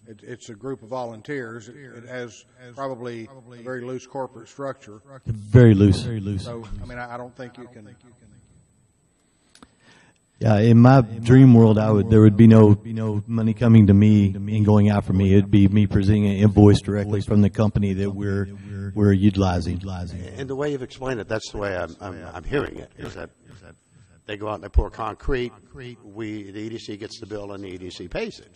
Speaker 1: It's a group of volunteers. It has probably a very loose corporate structure.
Speaker 10: Very loose.
Speaker 1: So, I mean, I don't think you can.
Speaker 10: Yeah, in my dream world, there would be no money coming to me and going out for me. It'd be me presenting an invoice directly from the company that we're utilizing.
Speaker 3: And the way you've explained it, that's the way I'm hearing it. Is that they go out and they pour concrete. The EDC gets the bill and the EDC pays it.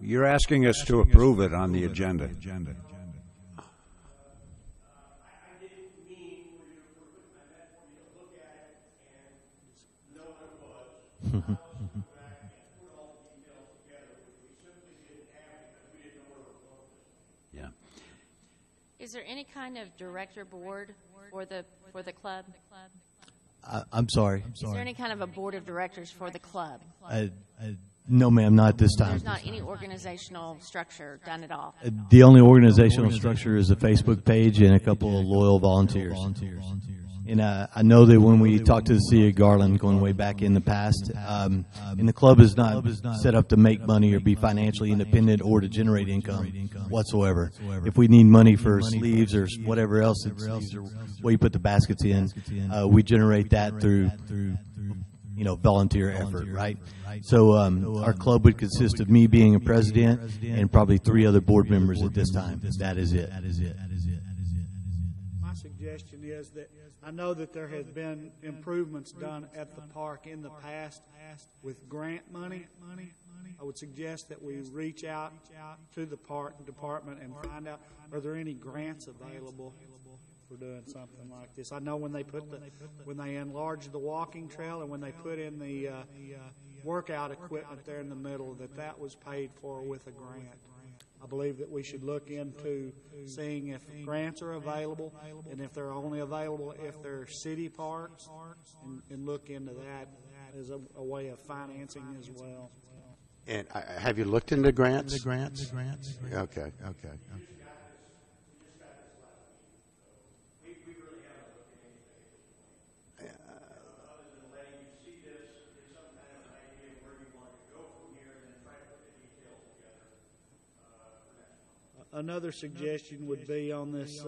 Speaker 2: You're asking us to approve it on the agenda. Yeah.
Speaker 11: Is there any kind of director board for the club?
Speaker 10: I'm sorry.
Speaker 11: Is there any kind of a board of directors for the club?
Speaker 10: No, ma'am, not this time.
Speaker 11: There's not any organizational structure done at all?
Speaker 10: The only organizational structure is a Facebook page and a couple of loyal volunteers. And I know that when we talked to the city of Garland going way back in the past, and the club is not set up to make money or be financially independent or to generate income whatsoever. If we need money for sleeves or whatever else, sleeves or where you put the baskets in, we generate that through volunteer effort, right? So our club would consist of me being a president and probably 3 other board members at this time. That is it.
Speaker 12: My suggestion is that I know that there has been improvements done at the park in the past with grant money. I would suggest that we reach out to the park department and find out, are there any grants available for doing something like this? I know when they enlarged the walking trail and when they put in the workout equipment there in the middle, that was paid for with a grant. I believe that we should look into seeing if grants are available, and if they're only available if they're city parks, and look into that as a way of financing as well.
Speaker 3: And have you looked into grants? Okay.
Speaker 12: Another suggestion would be on this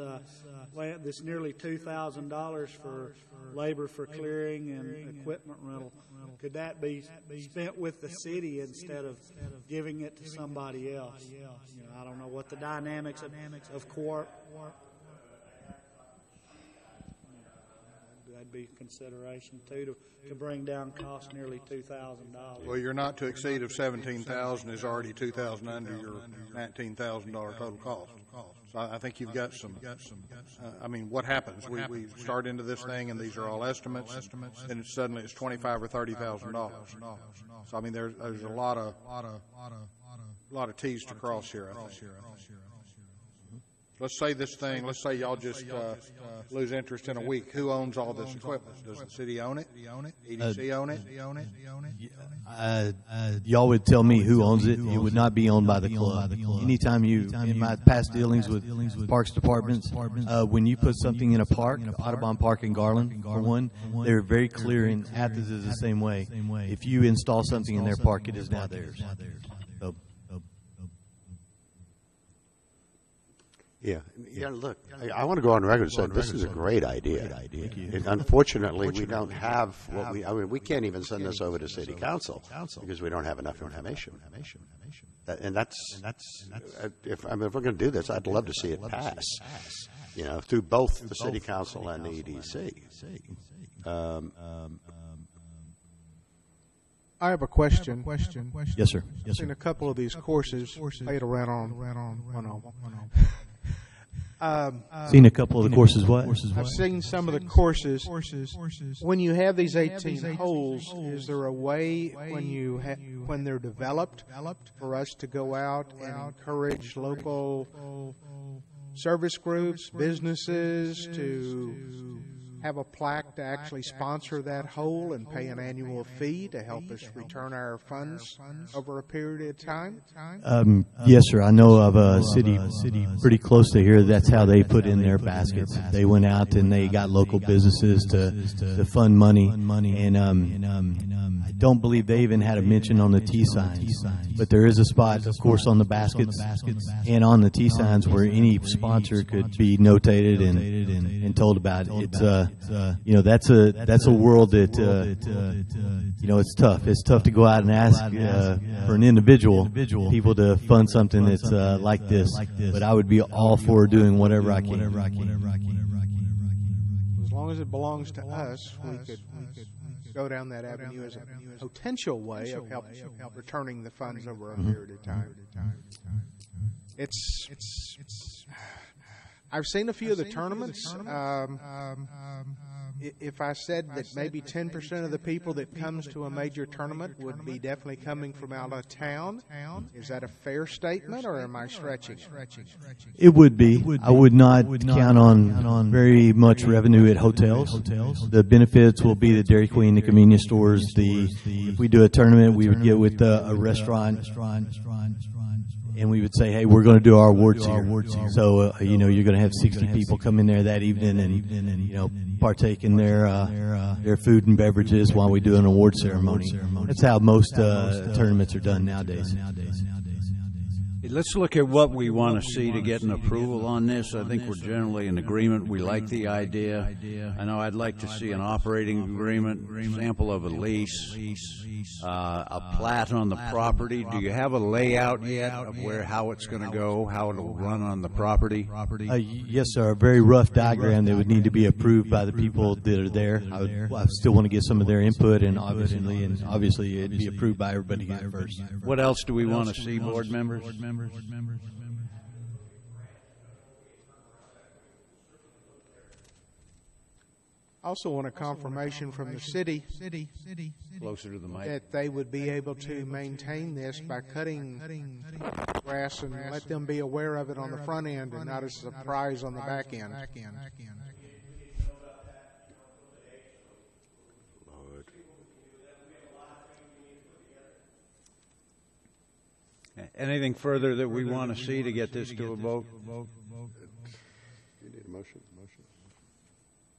Speaker 12: this nearly $2,000 for labor for clearing and equipment rental. Could that be spent with the city instead of giving it to somebody else? I don't know what the dynamics of co-op. That'd be consideration too to bring down costs nearly $2,000.
Speaker 1: Well, your not to exceed of $17,000 is already $2,000 under your $19,000 total cost. So I think you've got some. What happens? We start into this thing, and these are all estimates, and suddenly it's $25,000 or $30,000. So there's a lot of T's to cross here, I think. Let's say y'all just lose interest in a week. Who owns all this equipment? Does the city own it? EDC own it?
Speaker 10: Y'all would tell me who owns it. It would not be owned by the club. Anytime in my past dealings with parks departments, when you put something in a park, Audubon Park in Garland, for one, they're very clear, and Athens is the same way. If you install something in their park, it is now theirs. So,
Speaker 3: Yeah. Look, I want to go on record and say this is a great idea. And unfortunately, we don't have we can't even send this over to City Council because we don't have enough information. And that's if we're going to do this, I'd love to see it pass. Through both the City Council and the EDC.
Speaker 13: I have a question.
Speaker 10: Yes, sir.
Speaker 13: I've seen a couple of these courses played around on.
Speaker 10: Seen a couple of the courses. What?
Speaker 13: I've seen some of the courses. When you have these 18 holes, is there a way when they're developed for us to go out and encourage local service groups, businesses to have a plaque to actually sponsor that hole and pay an annual fee to help us return our funds over a period of time?
Speaker 10: Yes, sir. I know of a city pretty close to here. That's how they put in their baskets. They went out and they got local businesses to fund money. And I don't believe they even had a mention on the T signs. But there is a spot, of course, on the baskets and on the T signs where any sponsor could be notated and told about it. It's that's a world that it's tough. It's tough to go out and ask for an individual people to fund something that's like this. But I would be all for doing whatever I can.
Speaker 13: As long as it belongs to us, we could go down that avenue as a potential way of returning the funds over a period of time. I've seen a few of the tournaments. If I said that maybe 10% of the people that comes to a major tournament would be definitely coming from out of town, is that a fair statement, or am I stretching?
Speaker 10: It would be. I would not count on very much revenue at hotels. The benefits will be the Dairy Queen, the convenience stores. If we do a tournament, we would get with a restaurant, and we would say, hey, we're going to do our awards here. So, you're going to have 60 people come in there that evening and partake in their food and beverages while we do an award ceremony. That's how most tournaments are done nowadays.
Speaker 2: Let's look at what we want to see to get an approval on this. I think we're generally in agreement. We like the idea. I know I'd like to see an operating agreement, sample of a lease, a plat on the property. Do you have a layout yet of how it's going to go, how it'll run on the property?
Speaker 10: Yes, sir. A very rough diagram that would need to be approved by the people that are there. I still want to get some of their input, and obviously it'd be approved by everybody here first.
Speaker 2: What else do we want to see, board members?
Speaker 13: I also want a confirmation from the city
Speaker 2: closer to the mic,
Speaker 13: that they would be able to maintain this by cutting grass and let them be aware of it on the front end and not as a surprise on the back end.
Speaker 2: Anything further that we want to see to get this to a vote?
Speaker 3: Do you need a motion?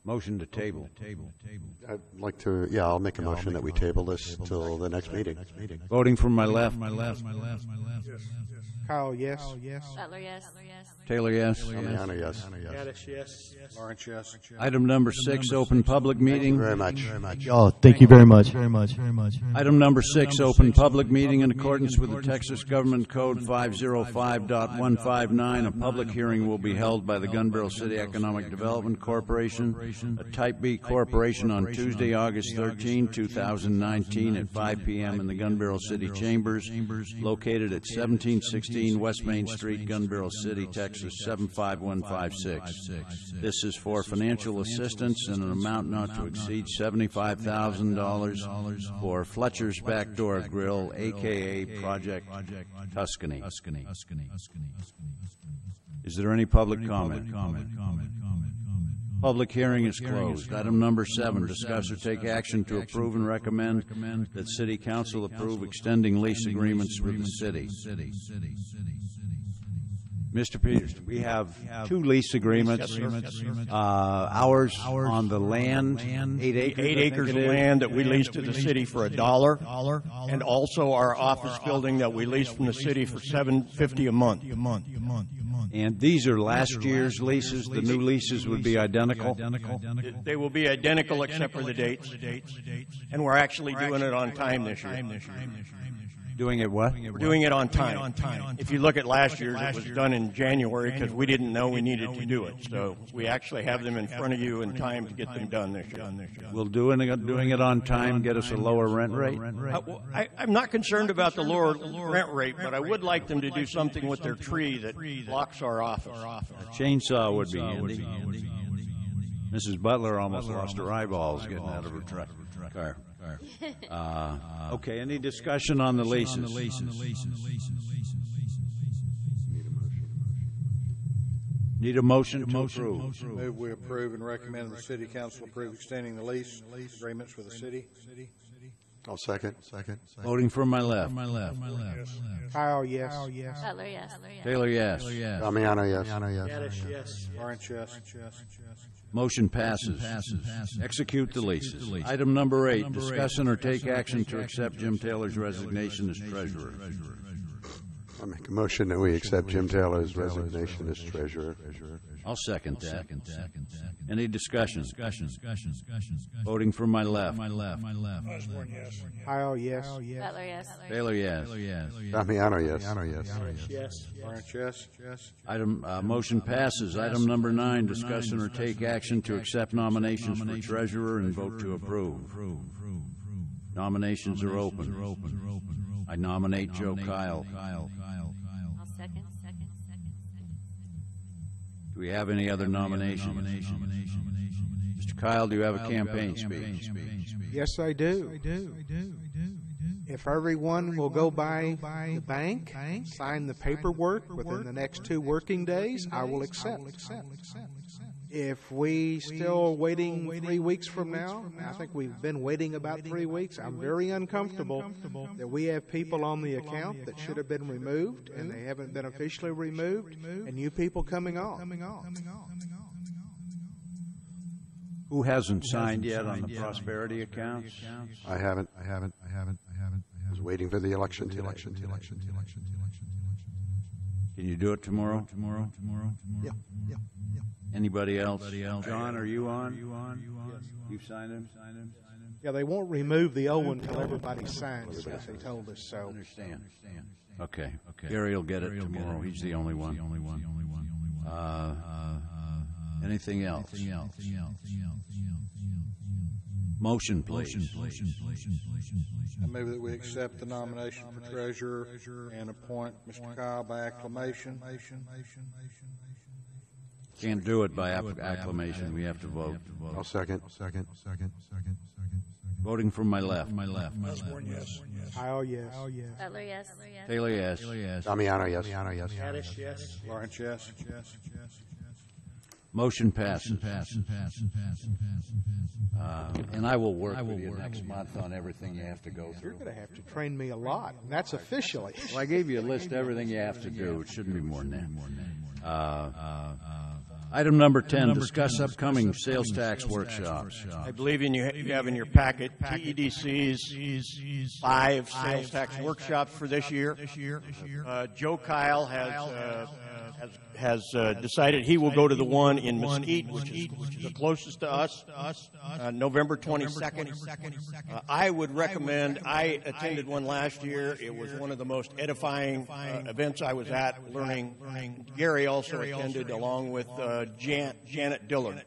Speaker 2: Motion to table.
Speaker 3: I'd like to, I'll make a motion that we table this till the next meeting.
Speaker 2: Voting from my left.
Speaker 13: Kyle, yes.
Speaker 11: Butler, yes.
Speaker 2: Taylor, yes.
Speaker 3: Damiano, yes.
Speaker 6: Gaddis, yes.
Speaker 1: Lawrence, yes.
Speaker 2: Item number 6, open public meeting.
Speaker 3: Very much.
Speaker 10: Oh, thank you very much.
Speaker 2: Item number 6, open public meeting in accordance with the Texas Government Code 505.159. A public hearing will be held by the Gun Barrel City Economic Development Corporation, a Type B corporation, on Tuesday, August 13, 2019 at 5 p.m. in the Gun Barrel City Chambers, located at 1716 West Main Street, Gun Barrel City, Texas 75156. This is for financial assistance in an amount not to exceed $75,000 for Fletcher's Backdoor Grill, a.k.a. Project Tuscany. Is there any public comment? Public hearing is closed. Item number 7, discuss or take action to approve and recommend that City Council approve extending lease agreements with the city. Mr. Peters, we have 2 lease agreements. Ours on the land, 8 acres.
Speaker 14: 8 acres of land that we lease to the city for $1, and also our office building that we lease from the city for $7.50 a month.
Speaker 2: And these are last year's leases. The new leases would be identical.
Speaker 14: They will be identical except for the dates. And we're actually doing it on time this year.
Speaker 2: Doing it what?
Speaker 14: We're doing it on time. If you look at last year's, it was done in January because we didn't know we needed to do it. So we actually have them in front of you in time to get them done this year.
Speaker 2: Will doing it on time get us a lower rent rate?
Speaker 14: I'm not concerned about the lower rent rate, but I would like them to do something with their tree that blocks our office.
Speaker 2: A chainsaw would be handy. Mrs. Butler almost lost her eyeballs getting out of her car. Okay, any discussion on the leases? Need a motion to approve.
Speaker 1: Move we approve and recommend the city council approve extending the lease agreements for the city.
Speaker 3: I'll second.
Speaker 2: Voting from my left.
Speaker 13: Kyle, yes.
Speaker 11: Butler, yes.
Speaker 2: Taylor, yes.
Speaker 3: Damiano, yes.
Speaker 6: Gaddish, yes.
Speaker 1: Lawrence, yes.
Speaker 2: Motion passes. Execute the leases. Item number 8, discuss and or take action to accept Jim Taylor's resignation as treasurer.
Speaker 3: I make a motion that we accept Jim Taylor's resignation as treasurer.
Speaker 2: I'll second that. Any discussion? Voting from my left.
Speaker 5: Osborne, yes.
Speaker 13: Kyle, yes.
Speaker 11: Butler, yes.
Speaker 2: Taylor, yes.
Speaker 3: Damiano, yes.
Speaker 6: Gaddish, yes.
Speaker 1: Lawrence, yes.
Speaker 2: Item motion passes. Item number 9, discuss and or take action to accept nominations for treasurer and vote to approve. Nominations are open. I nominate Joe Kyle.
Speaker 11: I'll second.
Speaker 2: Do we have any other nominations? Mr. Kyle, do you have a campaign speech?
Speaker 13: Yes, I do. If everyone will go by the bank, sign the paperwork within the next 2 working days, I will accept. If we still waiting 3 weeks from now, I think we've been waiting about 3 weeks, I'm very uncomfortable that we have people on the account that should have been removed and they haven't been officially removed, and new people coming on.
Speaker 2: Who hasn't signed yet on the prosperity accounts?
Speaker 3: I haven't. I was waiting for the election.
Speaker 2: Can you do it tomorrow?
Speaker 3: Yeah.
Speaker 2: Anybody else? John, are you on? You've signed him?
Speaker 13: Yeah, they won't remove the old one until everybody signs, as they told us. So
Speaker 2: Understand. Okay. Gary will get it tomorrow. He's the only one. Anything else? Motion, please.
Speaker 1: I move that we accept the nomination for treasurer and appoint Mr. Kyle by acclamation.
Speaker 2: Can't do it by acclamation. We have to vote.
Speaker 3: I'll second.
Speaker 2: Voting from my left.
Speaker 5: Osborne, yes.
Speaker 13: Kyle, yes.
Speaker 11: Butler, yes.
Speaker 2: Taylor, yes.
Speaker 3: Damiano, yes.
Speaker 6: Gaddish, yes.
Speaker 1: Lawrence, yes.
Speaker 2: Motion passes. And I will work with you next month on everything you have to go through.
Speaker 13: You're going to have to train me a lot, and that's officially.
Speaker 2: Well, I gave you a list of everything you have to do. It shouldn't be more than that. Item number 10, discuss upcoming sales tax workshops.
Speaker 14: I believe you have in your packet TEDC's 5 sales tax workshops for this year. Joe Kyle has decided he will go to the one in Mesquite, which is the closest to us, November 22nd. I would recommend, I attended one last year. It was one of the most edifying events I was at, learning. Gary also attended along with Janet Dillard.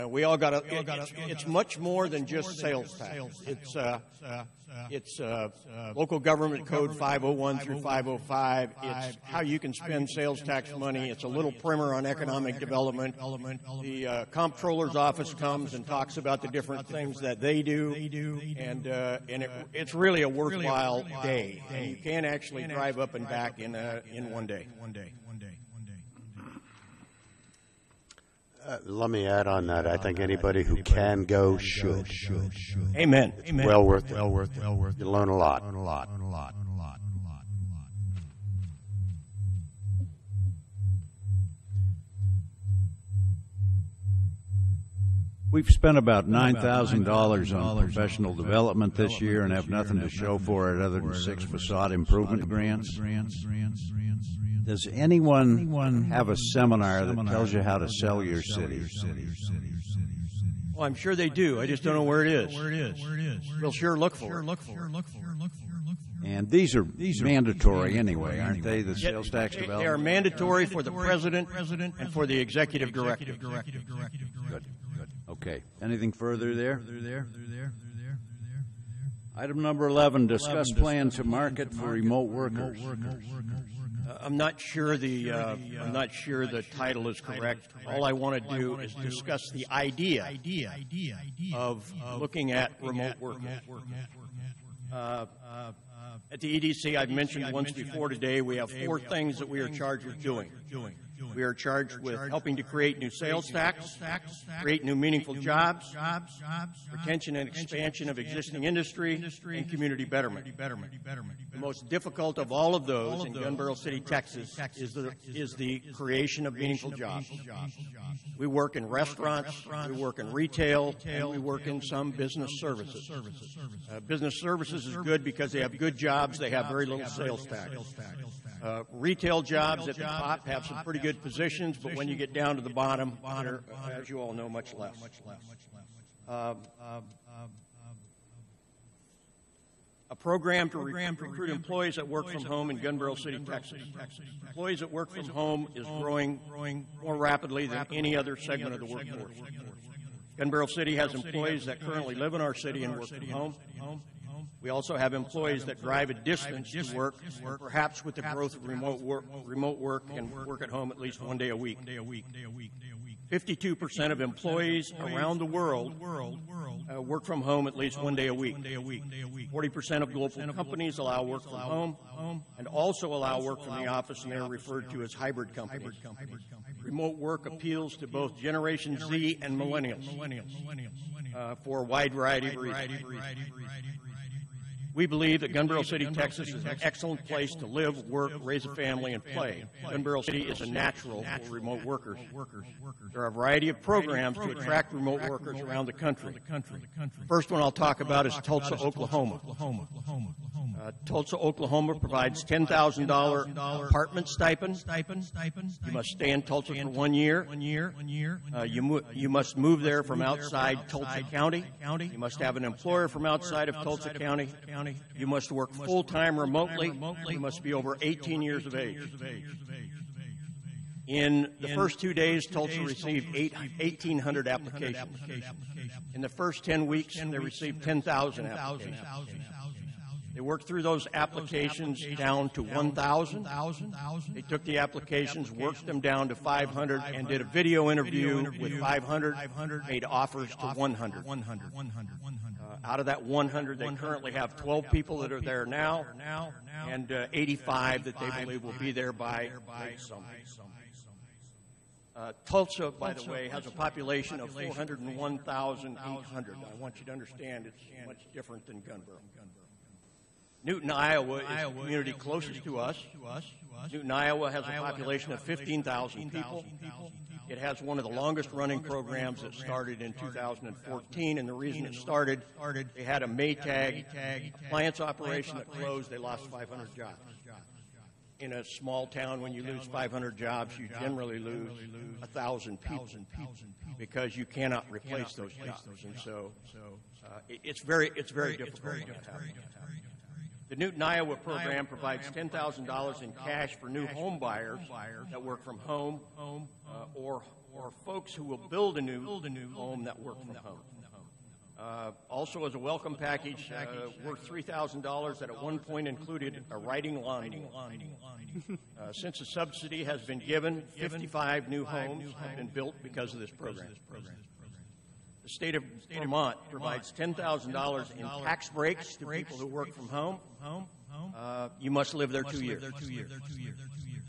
Speaker 14: We all got it's much more than just sales tax. It's local government code 501 through 505. It's how you can spend sales tax money. It's a little primer on economic development. The comptroller's office comes and talks about the different things that they do, and it's really a worthwhile day. And you can actually drive up and back in one day.
Speaker 3: Let me add on that. I think anybody who can go should.
Speaker 14: Amen.
Speaker 3: Well worth it. You learn a lot.
Speaker 2: We've spent about $9,000 on professional development this year and have nothing to show for it other than 6 facade improvement grants. Does anyone have a seminar that tells you how to sell your city?
Speaker 14: Well, I'm sure they do. I just don't know where it is. We'll sure look for it.
Speaker 2: And these are mandatory anyway, aren't they, the sales tax development?
Speaker 14: They are mandatory for the president and for the executive director.
Speaker 2: Good. Okay. Anything further there? Item number 11, discuss plan to market for remote workers.
Speaker 14: I'm not sure the title is correct. All I want to do is discuss the idea of looking at remote workers. At the EDC, I've mentioned once before today, we have 4 things that we are charged with doing. We are charged with helping to create new sales tax, create new meaningful jobs, retention and expansion of existing industry, and community betterment. The most difficult of all of those in Gun Barrel City, Texas, is the creation of meaningful jobs. We work in restaurants, we work in retail, and we work in some business services. Business services is good because they have good jobs, they have very little sales tax. Retail jobs at the top have some pretty good positions, but when you get down to the bottom, they're, as you all know, much less. A program to recruit employees that work from home in Gun Barrel City, Texas. Employees that work from home is growing more rapidly than any other segment of the workforce. Gun Barrel City has employees that currently live in our city and work from home. We also have employees that drive a distance to work, or perhaps with the growth of remote work and work at home at least one day a week. 52% of employees around the world work from home at least one day a week. 40% of global companies allow work from home and also allow work from the office, and they are referred to as hybrid companies. Remote work appeals to both Generation Z and Millennials for a wide variety of reasons. We believe that Gun Barrel City, Texas is an excellent place to live, work, raise a family, and play. Gun Barrel City is a natural for remote workers. There are a variety of programs to attract remote workers around the country. The first one I'll talk about is Tulsa, Oklahoma. Tulsa, Oklahoma provides $10,000 apartment stipend. You must stay in Tulsa for 1 year. You must move there from outside Tulsa County. You must have an employer from outside of Tulsa County. You must work full-time remotely. You must be over 18 years of age. In the first 2 days, Tulsa received 1,800 applications. In the first 10 weeks, they received 10,000 applications. They worked through those applications down to 1,000. They took the applications, worked them down to 500, and did a video interview with 500, made offers to 100. Out of that 100, they currently have 12 people that are there now, and 85 that they believe will be there by late summer. Tulsa, by the way, has a population of 401,800. I want you to understand it's much different than Gun Barrel. Newton, Iowa is the community closest to us. Newton, Iowa has a population of 15,000 people. It has one of the longest-running programs that started in 2014, and the reason it started, they had a Maytag appliance operation that closed. They lost 500 jobs. In a small town, when you lose 500 jobs, you generally lose 1,000 people because you cannot replace those jobs. And so it's very difficult to happen. The Newton, Iowa program provides $10,000 in cash for new home buyers that work from home or folks who will build a new home that work from home. Also, as a welcome package, worth $3,000 that at one point included a riding lawnmower. Since the subsidy has been given, 55 new homes have been built because of this program. The state of Vermont provides $10,000 in tax breaks to people who work from home. You must live there 2 years.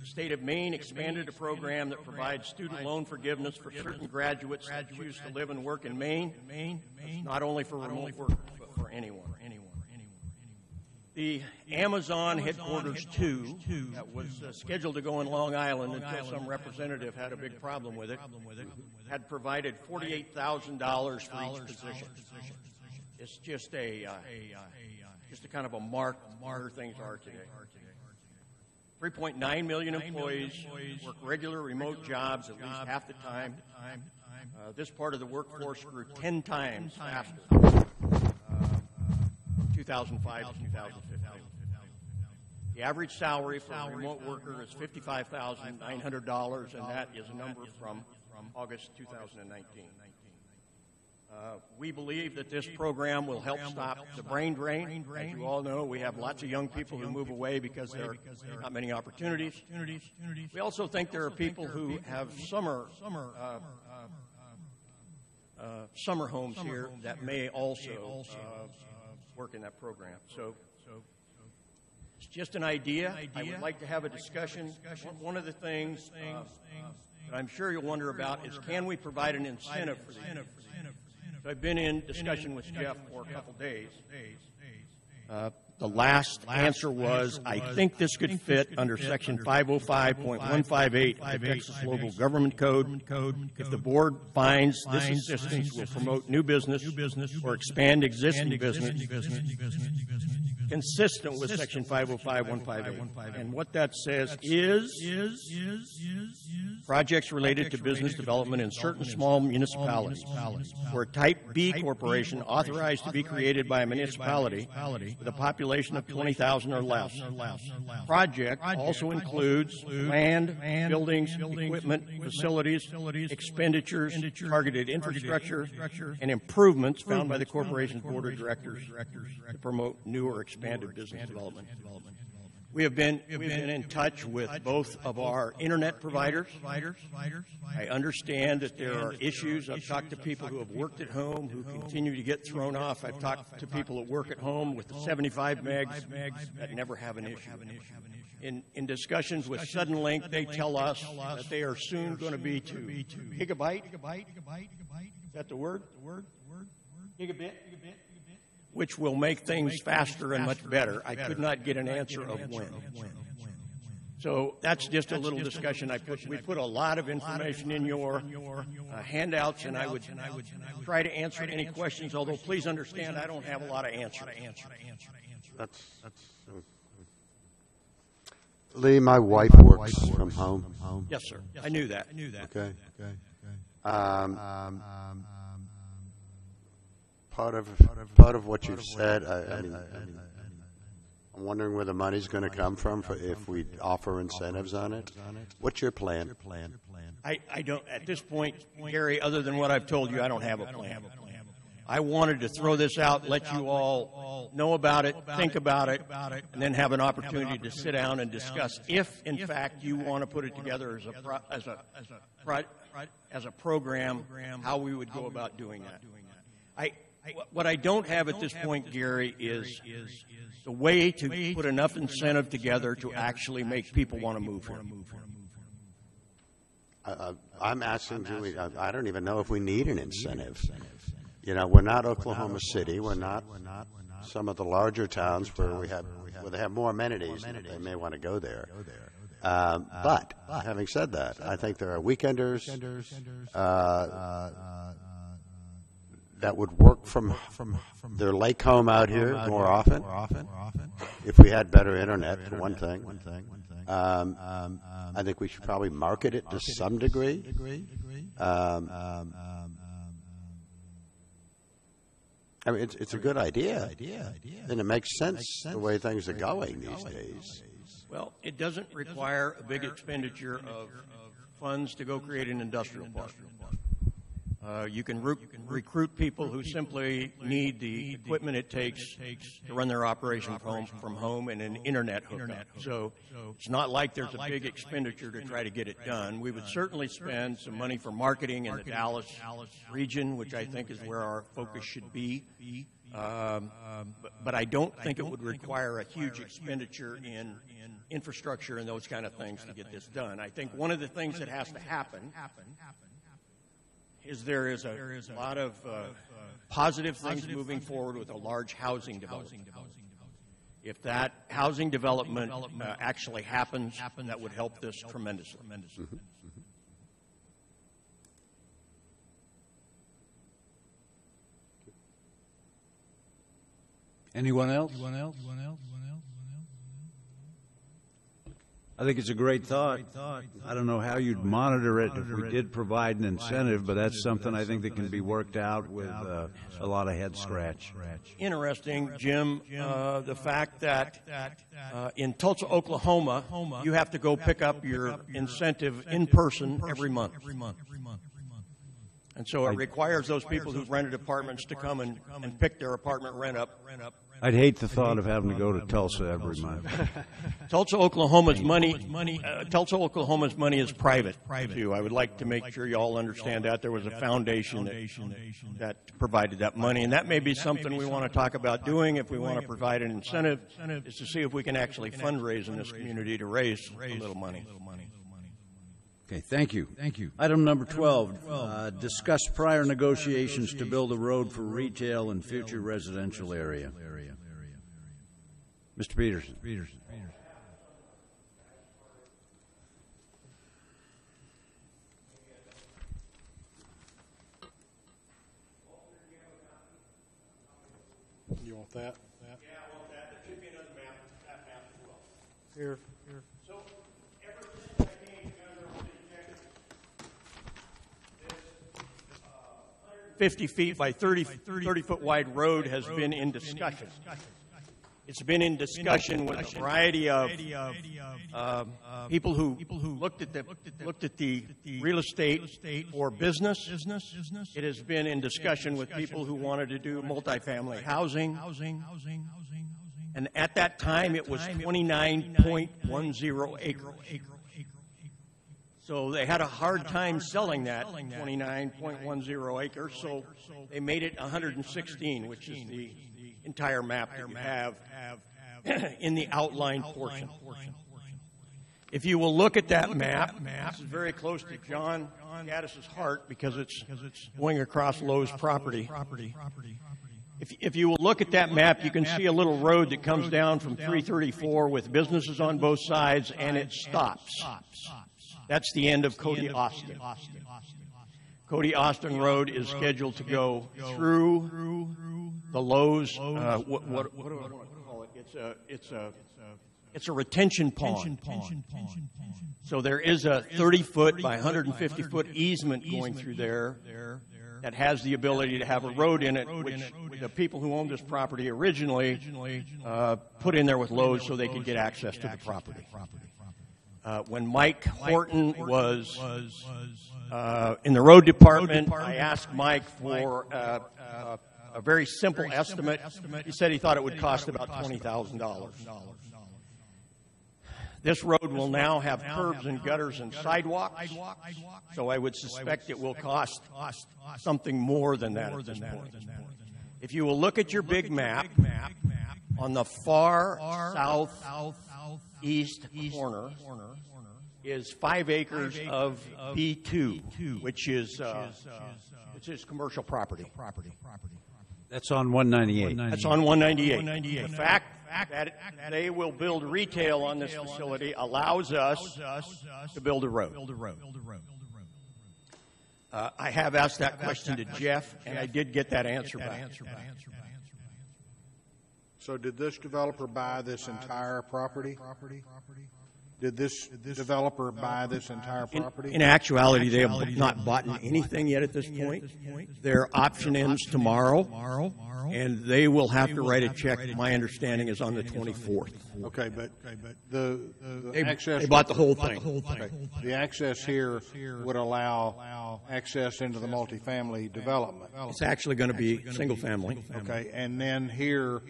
Speaker 14: The state of Maine expanded a program that provides student loan forgiveness for certain graduates that choose to live and work in Maine, not only for remote workers, but for anyone. The Amazon Headquarters 2 that was scheduled to go in Long Island until some representative had a big problem with it, had provided $48,000 for each position. It's just a kind of a mark where things are today. 3.9 million employees work regular remote jobs at least half the time. This part of the workforce grew 10 times faster from 2005 to 2015. The average salary for a remote worker is $55,900, and that is a number from August 2019. We believe that this program will help stop the brain drain. As you all know, we have lots of young people who move away because there are not many opportunities. We also think there are people who have summer homes here that may also work in that program. It's just an idea. I would like to have a discussion. One of the things that I'm sure you'll wonder about is, can we provide an incentive for these? So I've been in discussion with Jeff for a couple days. The last answer was, I think this could fit under Section 505.158 of the Texas Local Government Code. If the board finds this assistance will promote new business or expand existing business consistent with Section 505.158. And what that says is projects related to business development in certain small municipalities where Type B corporation authorized to be created by a municipality with a population of 20,000 or less. Project also includes land, buildings, equipment, facilities, expenditures, targeted infrastructure, and improvements found by the corporation's board of directors to promote new or expanded business development. We've been in touch with both of our internet providers. I understand that there are issues. I've talked to people who have worked at home who continue to get thrown off. I've talked to people that work at home with the 75 megs that never have an issue. In discussions with Suddenlink, they tell us that they are soon going to be to gigabyte. Is that the word? Gigabit? Which will make things faster and much better. I could not get an answer of when. So that's just a little discussion. We put a lot of information in your handouts, and I would try to answer any questions, although please understand I don't have a lot of answers.
Speaker 3: Lee, my wife works from home.
Speaker 14: Yes, sir. I knew that.
Speaker 3: Okay. Part of what you've said, I'm wondering where the money's going to come from if we offer incentives on it. What's your plan?
Speaker 14: I don't, at this point, Gary, other than what I've told you, I don't have a plan. I wanted to throw this out, let you all know about it, think about it, and then have an opportunity to sit down and discuss if, in fact, you want to put it together as a program, how we would go about doing that. What I don't have at this point, Gary, is the way to put enough incentive together to actually make people want to move here.
Speaker 3: I'm asking, I don't even know if we need an incentive. You know, we're not Oklahoma City. We're not some of the larger towns where they have more amenities, and they may want to go there. But having said that, I think there are weekenders that would work from their lake home out here more often. If we had better internet, for one thing. I think we should probably market it to some degree. I mean, it's a good idea, and it makes sense the way things are going these days.
Speaker 14: Well, it doesn't require a big expenditure of funds to go create an industrial park. You can recruit people who simply need the equipment it takes to run their operation from home and an internet hookup. So it's not like there's a big expenditure to try to get it done. We would certainly spend some money for marketing in the Dallas region, which I think is where our focus should be. But I don't think it would require a huge expenditure in infrastructure and those kind of things to get this done. I think one of the things that has to happen is there is a lot of positive things moving forward with a large housing development. If that housing development actually happens, that would help this tremendously.
Speaker 3: Mm-hmm.
Speaker 2: Anyone else? I think it's a great thought. I don't know how you'd monitor it if we did provide an incentive, but that's something I think that can be worked out with a lot of head scratch.
Speaker 14: Interesting, Jim, the fact that in Tulsa, Oklahoma, you have to go pick up your incentive in person every month. And so it requires those people who've rented apartments to come and pick their apartment rent up
Speaker 2: I'd hate the thought of having to go to Tulsa every month.
Speaker 14: Tulsa, Oklahoma's money is private, too. I would like to make sure you all understand that. There was a foundation that provided that money, and that may be something we want to talk about doing if we want to provide an incentive, is to see if we can actually fundraise in this community to raise a little money.
Speaker 2: Okay, thank you. Item number 12, discuss prior negotiations to build a road for retail and future residential area. Mr. Peterson.
Speaker 1: You want that?
Speaker 14: Yeah, I want that. There should be another map, that map as well.
Speaker 1: Here.
Speaker 14: So, ever since I came to Gunnersville City, Texas, this 50 feet by 30-foot wide road has been in discussion. It's been in discussion with a variety of people who looked at the real estate for business. It has been in discussion with people who wanted to do multifamily housing. And at that time, it was 29.10 acres. So they had a hard time selling that 29.10 acres, so they made it 116, which is the entire map that you have in the outline portion. If you will look at that map, this is very close to John Gaddis's heart because it's going across Lowe's property. If you will look at that map, you can see a little road that comes down from 334 with businesses on both sides, and it stops. That's the end of Cody Austin. Cody Austin Road is scheduled to go through the Lowe's. What do I want to call it? It's a retention pond. So there is a 30-foot by 150-foot easement going through there that has the ability to have a road in it, which the people who owned this property originally put in there with Lowe's so they could get access to the property. When Mike Horton was in the road department, I asked Mike for a very simple estimate. He said he thought it would cost about $20,000. This road will now have curbs and gutters and sidewalks, so I would suspect it will cost something more than that at this point. If you will look at your big map, on the far southeast corner is 5 acres of B2, which is commercial property.
Speaker 2: That's on 198.
Speaker 14: That's on 198. The fact that they will build retail on this facility allows us to build a road. I have asked that question to Jeff, and I did get that answer back.
Speaker 1: So did this developer buy this entire property? Did this developer buy this entire property?
Speaker 14: In actuality, they have not bought anything yet at this point. Their option ends tomorrow, and they will have to write a check. My understanding is on the 24th.
Speaker 1: Okay, but the access...
Speaker 14: They bought the whole thing.
Speaker 1: Okay. The access here would allow access into the multifamily development.
Speaker 14: It's actually going to be single family.
Speaker 1: Okay, and then here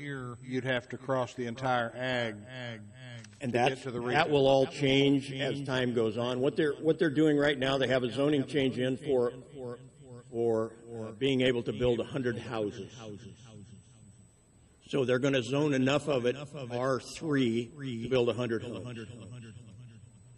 Speaker 1: you'd have to cross the entire ag.
Speaker 14: And that will all change as time goes on. What they're doing right now, they have a zoning change in for being able to build 100 houses. So they're going to zone enough of it R3 to build 100 homes.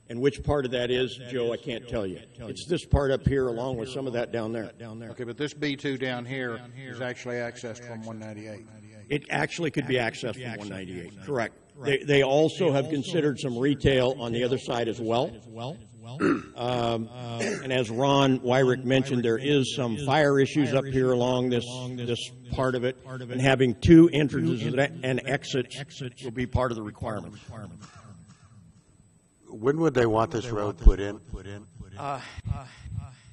Speaker 14: And which part of that is, Joe, I can't tell you. It's this part up here along with some of that down there.
Speaker 1: Okay, but this B2 down here is actually accessed from 198.
Speaker 14: It actually could be accessed from 198, correct. They also have considered some retail on the other side as well. And as Ron Wyrick mentioned, there is some fire issues up here along this part of it, and having two entrances and exits will be part of the requirement.
Speaker 3: When would they want this road put in?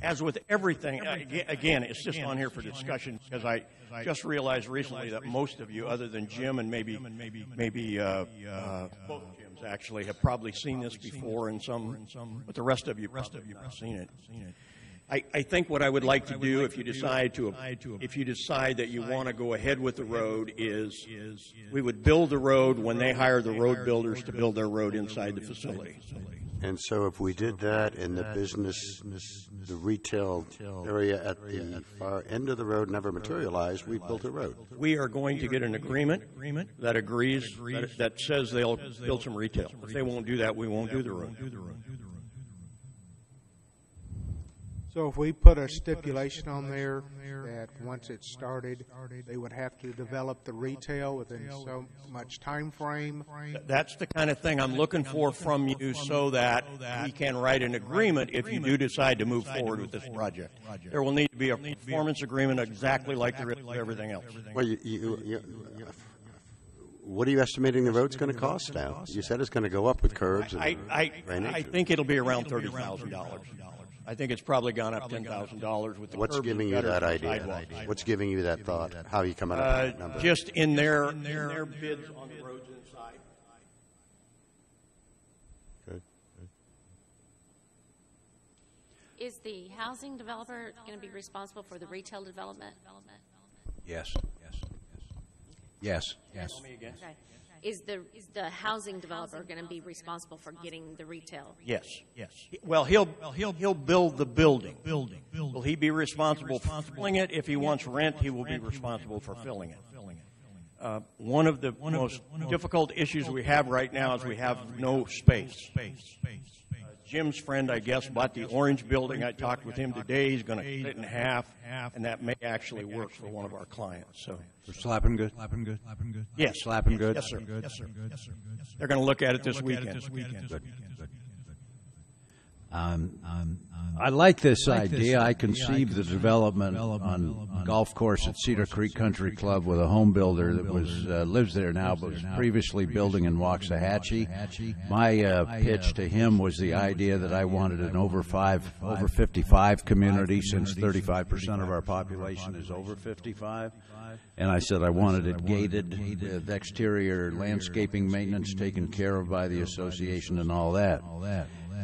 Speaker 14: As with everything, again, it's just on here for discussion because I just realized recently that most of you, other than Jim and maybe both Jims actually, have probably seen this before, and some, but the rest of you have seen it. I think what I would like to do, if you decide that you want to go ahead with the road, is we would build the road when they hire the road builders to build their road inside the facility.
Speaker 3: And so if we did that in the business, the retail area at the far end of the road never materialized, we built a road.
Speaker 14: We are going to get an agreement that agrees, that says they'll build some retail. If they won't do that, we won't do the road.
Speaker 13: So if we put a stipulation on there that once it's started, they would have to develop the retail within so much time frame.
Speaker 14: That's the kind of thing I'm looking for from you, so that we can write an agreement if you do decide to move forward with this project. There will need to be a performance agreement exactly like there is with everything else.
Speaker 3: Well, what are you estimating the road's going to cost now? You said it's going to go up with curbs and drainage.
Speaker 14: I think it'll be around $30,000. I think it's probably gone up $10,000 with the
Speaker 3: What's
Speaker 14: curbs
Speaker 3: giving
Speaker 14: and
Speaker 3: you that
Speaker 14: gutters and
Speaker 3: idea?
Speaker 14: sidewalks.
Speaker 3: What's giving you that thought? How are you coming up with that number?
Speaker 14: Just in their bids on the roads inside.
Speaker 3: Good.
Speaker 11: Is the housing developer going to be responsible for the retail development?
Speaker 2: Yes. Yes.
Speaker 14: Tell me again.
Speaker 11: Okay. Is the housing developer going to be responsible for getting the retail?
Speaker 14: Yes. Well, he'll build the building. Will he be responsible for filling it? If he wants rent, he will be responsible for filling it. One of the most difficult issues we have right now is we have no space. Jim's friend, I guess, bought the orange building. I talked with him today. He's going to cut it in half, and that may actually work for one of our clients. So,
Speaker 2: For Slapping Good?
Speaker 14: yes,
Speaker 2: Slapping Good?
Speaker 14: Yes, sir. They're going to look at it this weekend.
Speaker 2: Good. I like this idea. I conceived the development on golf course at Cedar Creek Country Club with a home builder that lives there now, but was previously building in Waxahachie. My pitch to him was the idea that I wanted an over 55 community, since 35% of our population is over 55. And I said I wanted it gated, with exterior landscaping maintenance taken care of by the association and all that.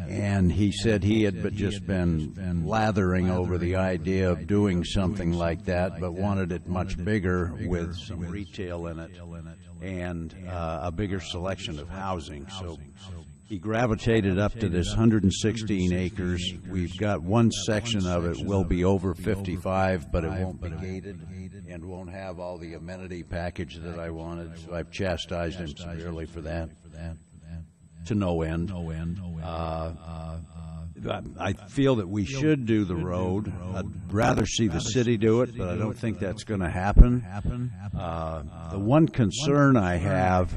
Speaker 2: And he said he had just been lathering over the idea of doing something like that, but wanted it much bigger with some retail in it and a bigger selection of housing. So he gravitated up to this 116 acres. We've got one section of it will be over 55, but it won't be gated and won't have all the amenity package that I wanted. So I've chastised him severely for that. To no end. I feel that we should do the road. I'd rather see the city do it, but I don't think that's going to happen. The one concern I have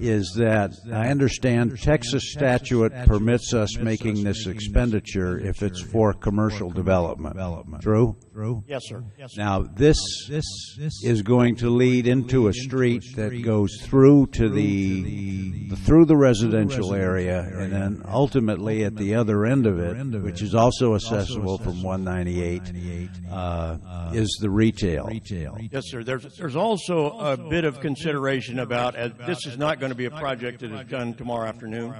Speaker 2: is that I understand Texas statute permits us making this expenditure if it's for commercial development. True?
Speaker 14: Yes, sir.
Speaker 2: Now, this is going to lead into a street that goes through to through the residential area, and then ultimately at the other end of it, which is also accessible from 198, is the retail.
Speaker 14: Yes, sir. There's also a bit of consideration about, this is not going to be a project that is done tomorrow afternoon.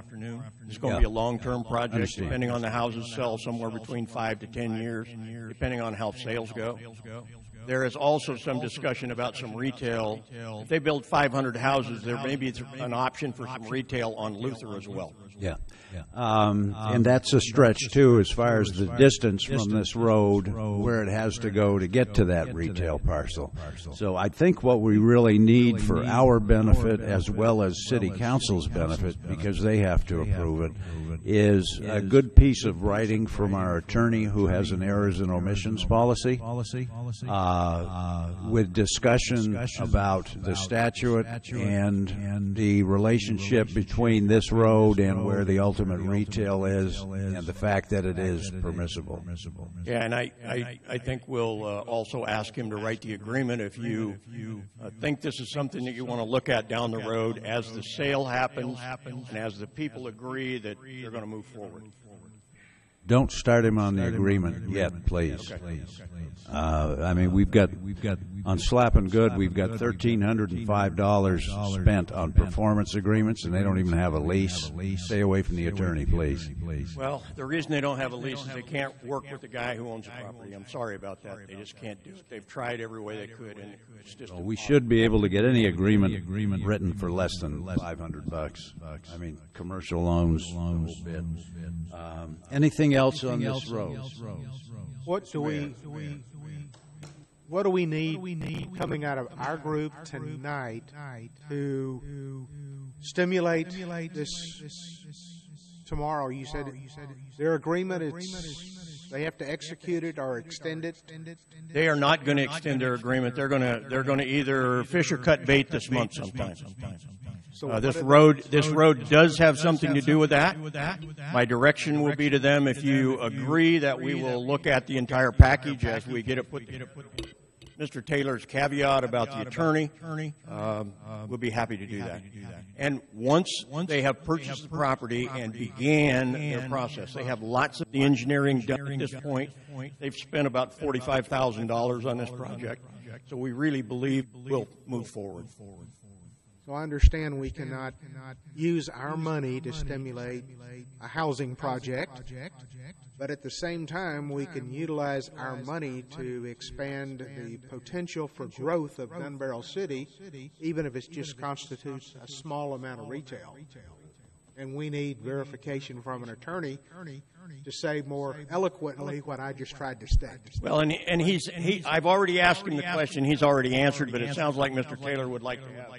Speaker 14: It's going to be a long-term project, depending on the houses sell, somewhere between 5 to 10 years, depending on how sales go. There is also some discussion about some retail. If they build 500 houses, there may be an option for some retail on Luther as well.
Speaker 2: Yeah. And that's a stretch, too, as far as the distance from this road where it has to go to get to that retail parcel. So I think what we really need for our benefit, as well as City Council's benefit, because they have to approve it, is a good piece of writing from our attorney, who has an errors and omissions policy, with discussion about the statute and the relationship between this road and where the ultimate retail is, and the fact that it is permissible.
Speaker 14: Yeah, and I think we'll also ask him to write the agreement if you think this is something that you want to look at down the road as the sale happens and as the people agree that they're going to move forward.
Speaker 2: Don't start him on the agreement yet, please. I mean, we've got on Slappin' Good, we've got $1,305 spent on performance agreements, and they don't even have a lease. Stay away from the attorney, please.
Speaker 14: Well, the reason they don't have a lease is they can't work with the guy who owns the property. I'm sorry about that. They just can't do it. They've tried every way they could, and it's just.
Speaker 2: Well, we should be able to get any agreement written for less than $500. I mean, commercial loans, the whole bit. Anything else on this road?
Speaker 13: What do we need coming out of our group tonight to stimulate this tomorrow? You said their agreement is they have to execute it or extend it.
Speaker 14: They are not going to extend their agreement. They're going to either fish or cut bait this month sometime. This road does have something to do with that. My direction will be to them, if you agree that we will look at the entire package as we get it put. Mr. Taylor's caveat about the attorney, we'll be happy to do that. And once they have purchased the property and began their process, they have lots of the engineering done at this point. They've spent about $45,000 on this project, so we really believe we'll move forward.
Speaker 13: So I understand we cannot use our money to stimulate a housing project, but at the same time we can utilize our money to expand the potential for growth of Gun Barrel City, even if it just constitutes a small amount of retail. And we need verification from an attorney to say more eloquently what I just tried to state.
Speaker 14: Well, and I've already asked him the question. He's already answered, but it sounds like Mr. Taylor would like to have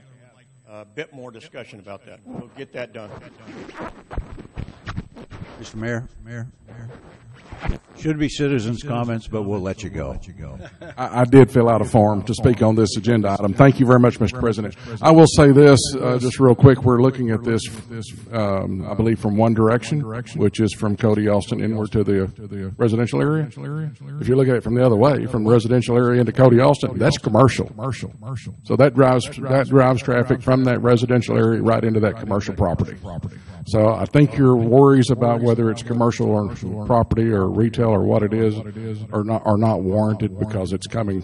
Speaker 14: a bit more discussion about that. We'll get that done.
Speaker 2: Mr. Mayor? Should be citizens' comments, but we'll let you go.
Speaker 15: I did fill out a form to speak on this agenda item. Thank you very much, Mr. President. I will say this, just real quick. We're looking at this, I believe, from one direction, which is from Cody Austin inward to the residential area. If you look at it from the other way, from the residential area into Cody Austin, that's commercial. So that drives traffic from that residential area right into that commercial property. So I think your worries about whether it's commercial or property or retail or what it is are not warranted, because it's coming.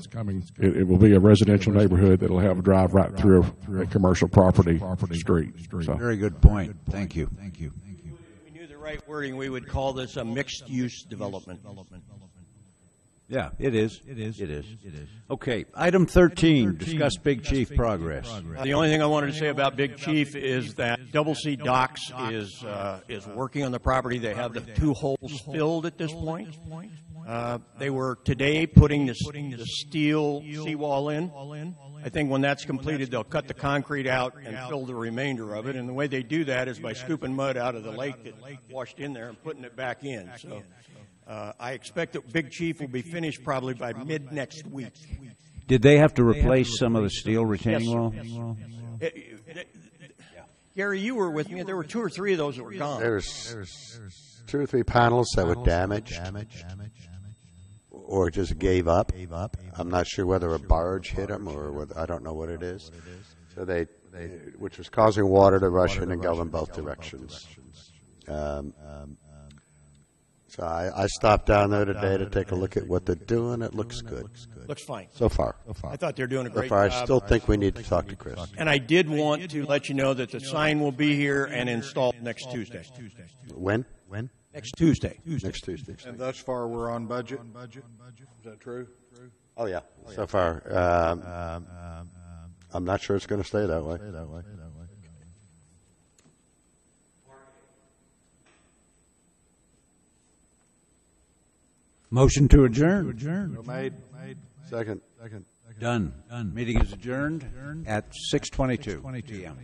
Speaker 15: It will be a residential neighborhood that will have a drive right through a commercial property street. So.
Speaker 2: Very good point. Thank you.
Speaker 14: If we knew the right wording, we would call this a mixed-use development.
Speaker 2: Yeah, it is. Okay, item 13, discuss Big Chief progress.
Speaker 14: The only thing I wanted to say about Big Chief is that Double C Docks is working on the property. They have the 2 holes filled at this point. They were today putting the steel seawall in. I think when that's completed, they'll cut the concrete out and fill the remainder of it. And the way they do that is by scooping mud out of the lake that washed in there and putting it back in. So I expect that Big Chief will be finished probably by mid-next week.
Speaker 2: Did they have to replace some of the steel retaining wall?
Speaker 14: Gary, you were with me. There were 2 or 3 of those that were gone.
Speaker 3: There's 2 or 3 panels that were damaged or just gave up. I'm not sure whether a barge hit them or whether, I don't know what it is. So which was causing water to rush in and go in both directions. So I stopped down there today to take a look at what they're doing. It looks good.
Speaker 14: Looks fine.
Speaker 3: So far.
Speaker 14: I thought they were doing a great
Speaker 3: so far,
Speaker 14: job.
Speaker 3: I still think we need to talk to Chris.
Speaker 14: And I did want to let you know that the sign will be here and installed next Tuesday.
Speaker 3: When?
Speaker 14: Next Tuesday.
Speaker 3: Next Tuesday.
Speaker 1: And thus far, we're on budget? Is that true?
Speaker 3: Oh, yeah. So far. I'm not sure it's going to stay that way.
Speaker 2: Motion to adjourn.
Speaker 1: Made.
Speaker 3: Second.
Speaker 2: Done. Meeting is adjourned at 6:22 p.m.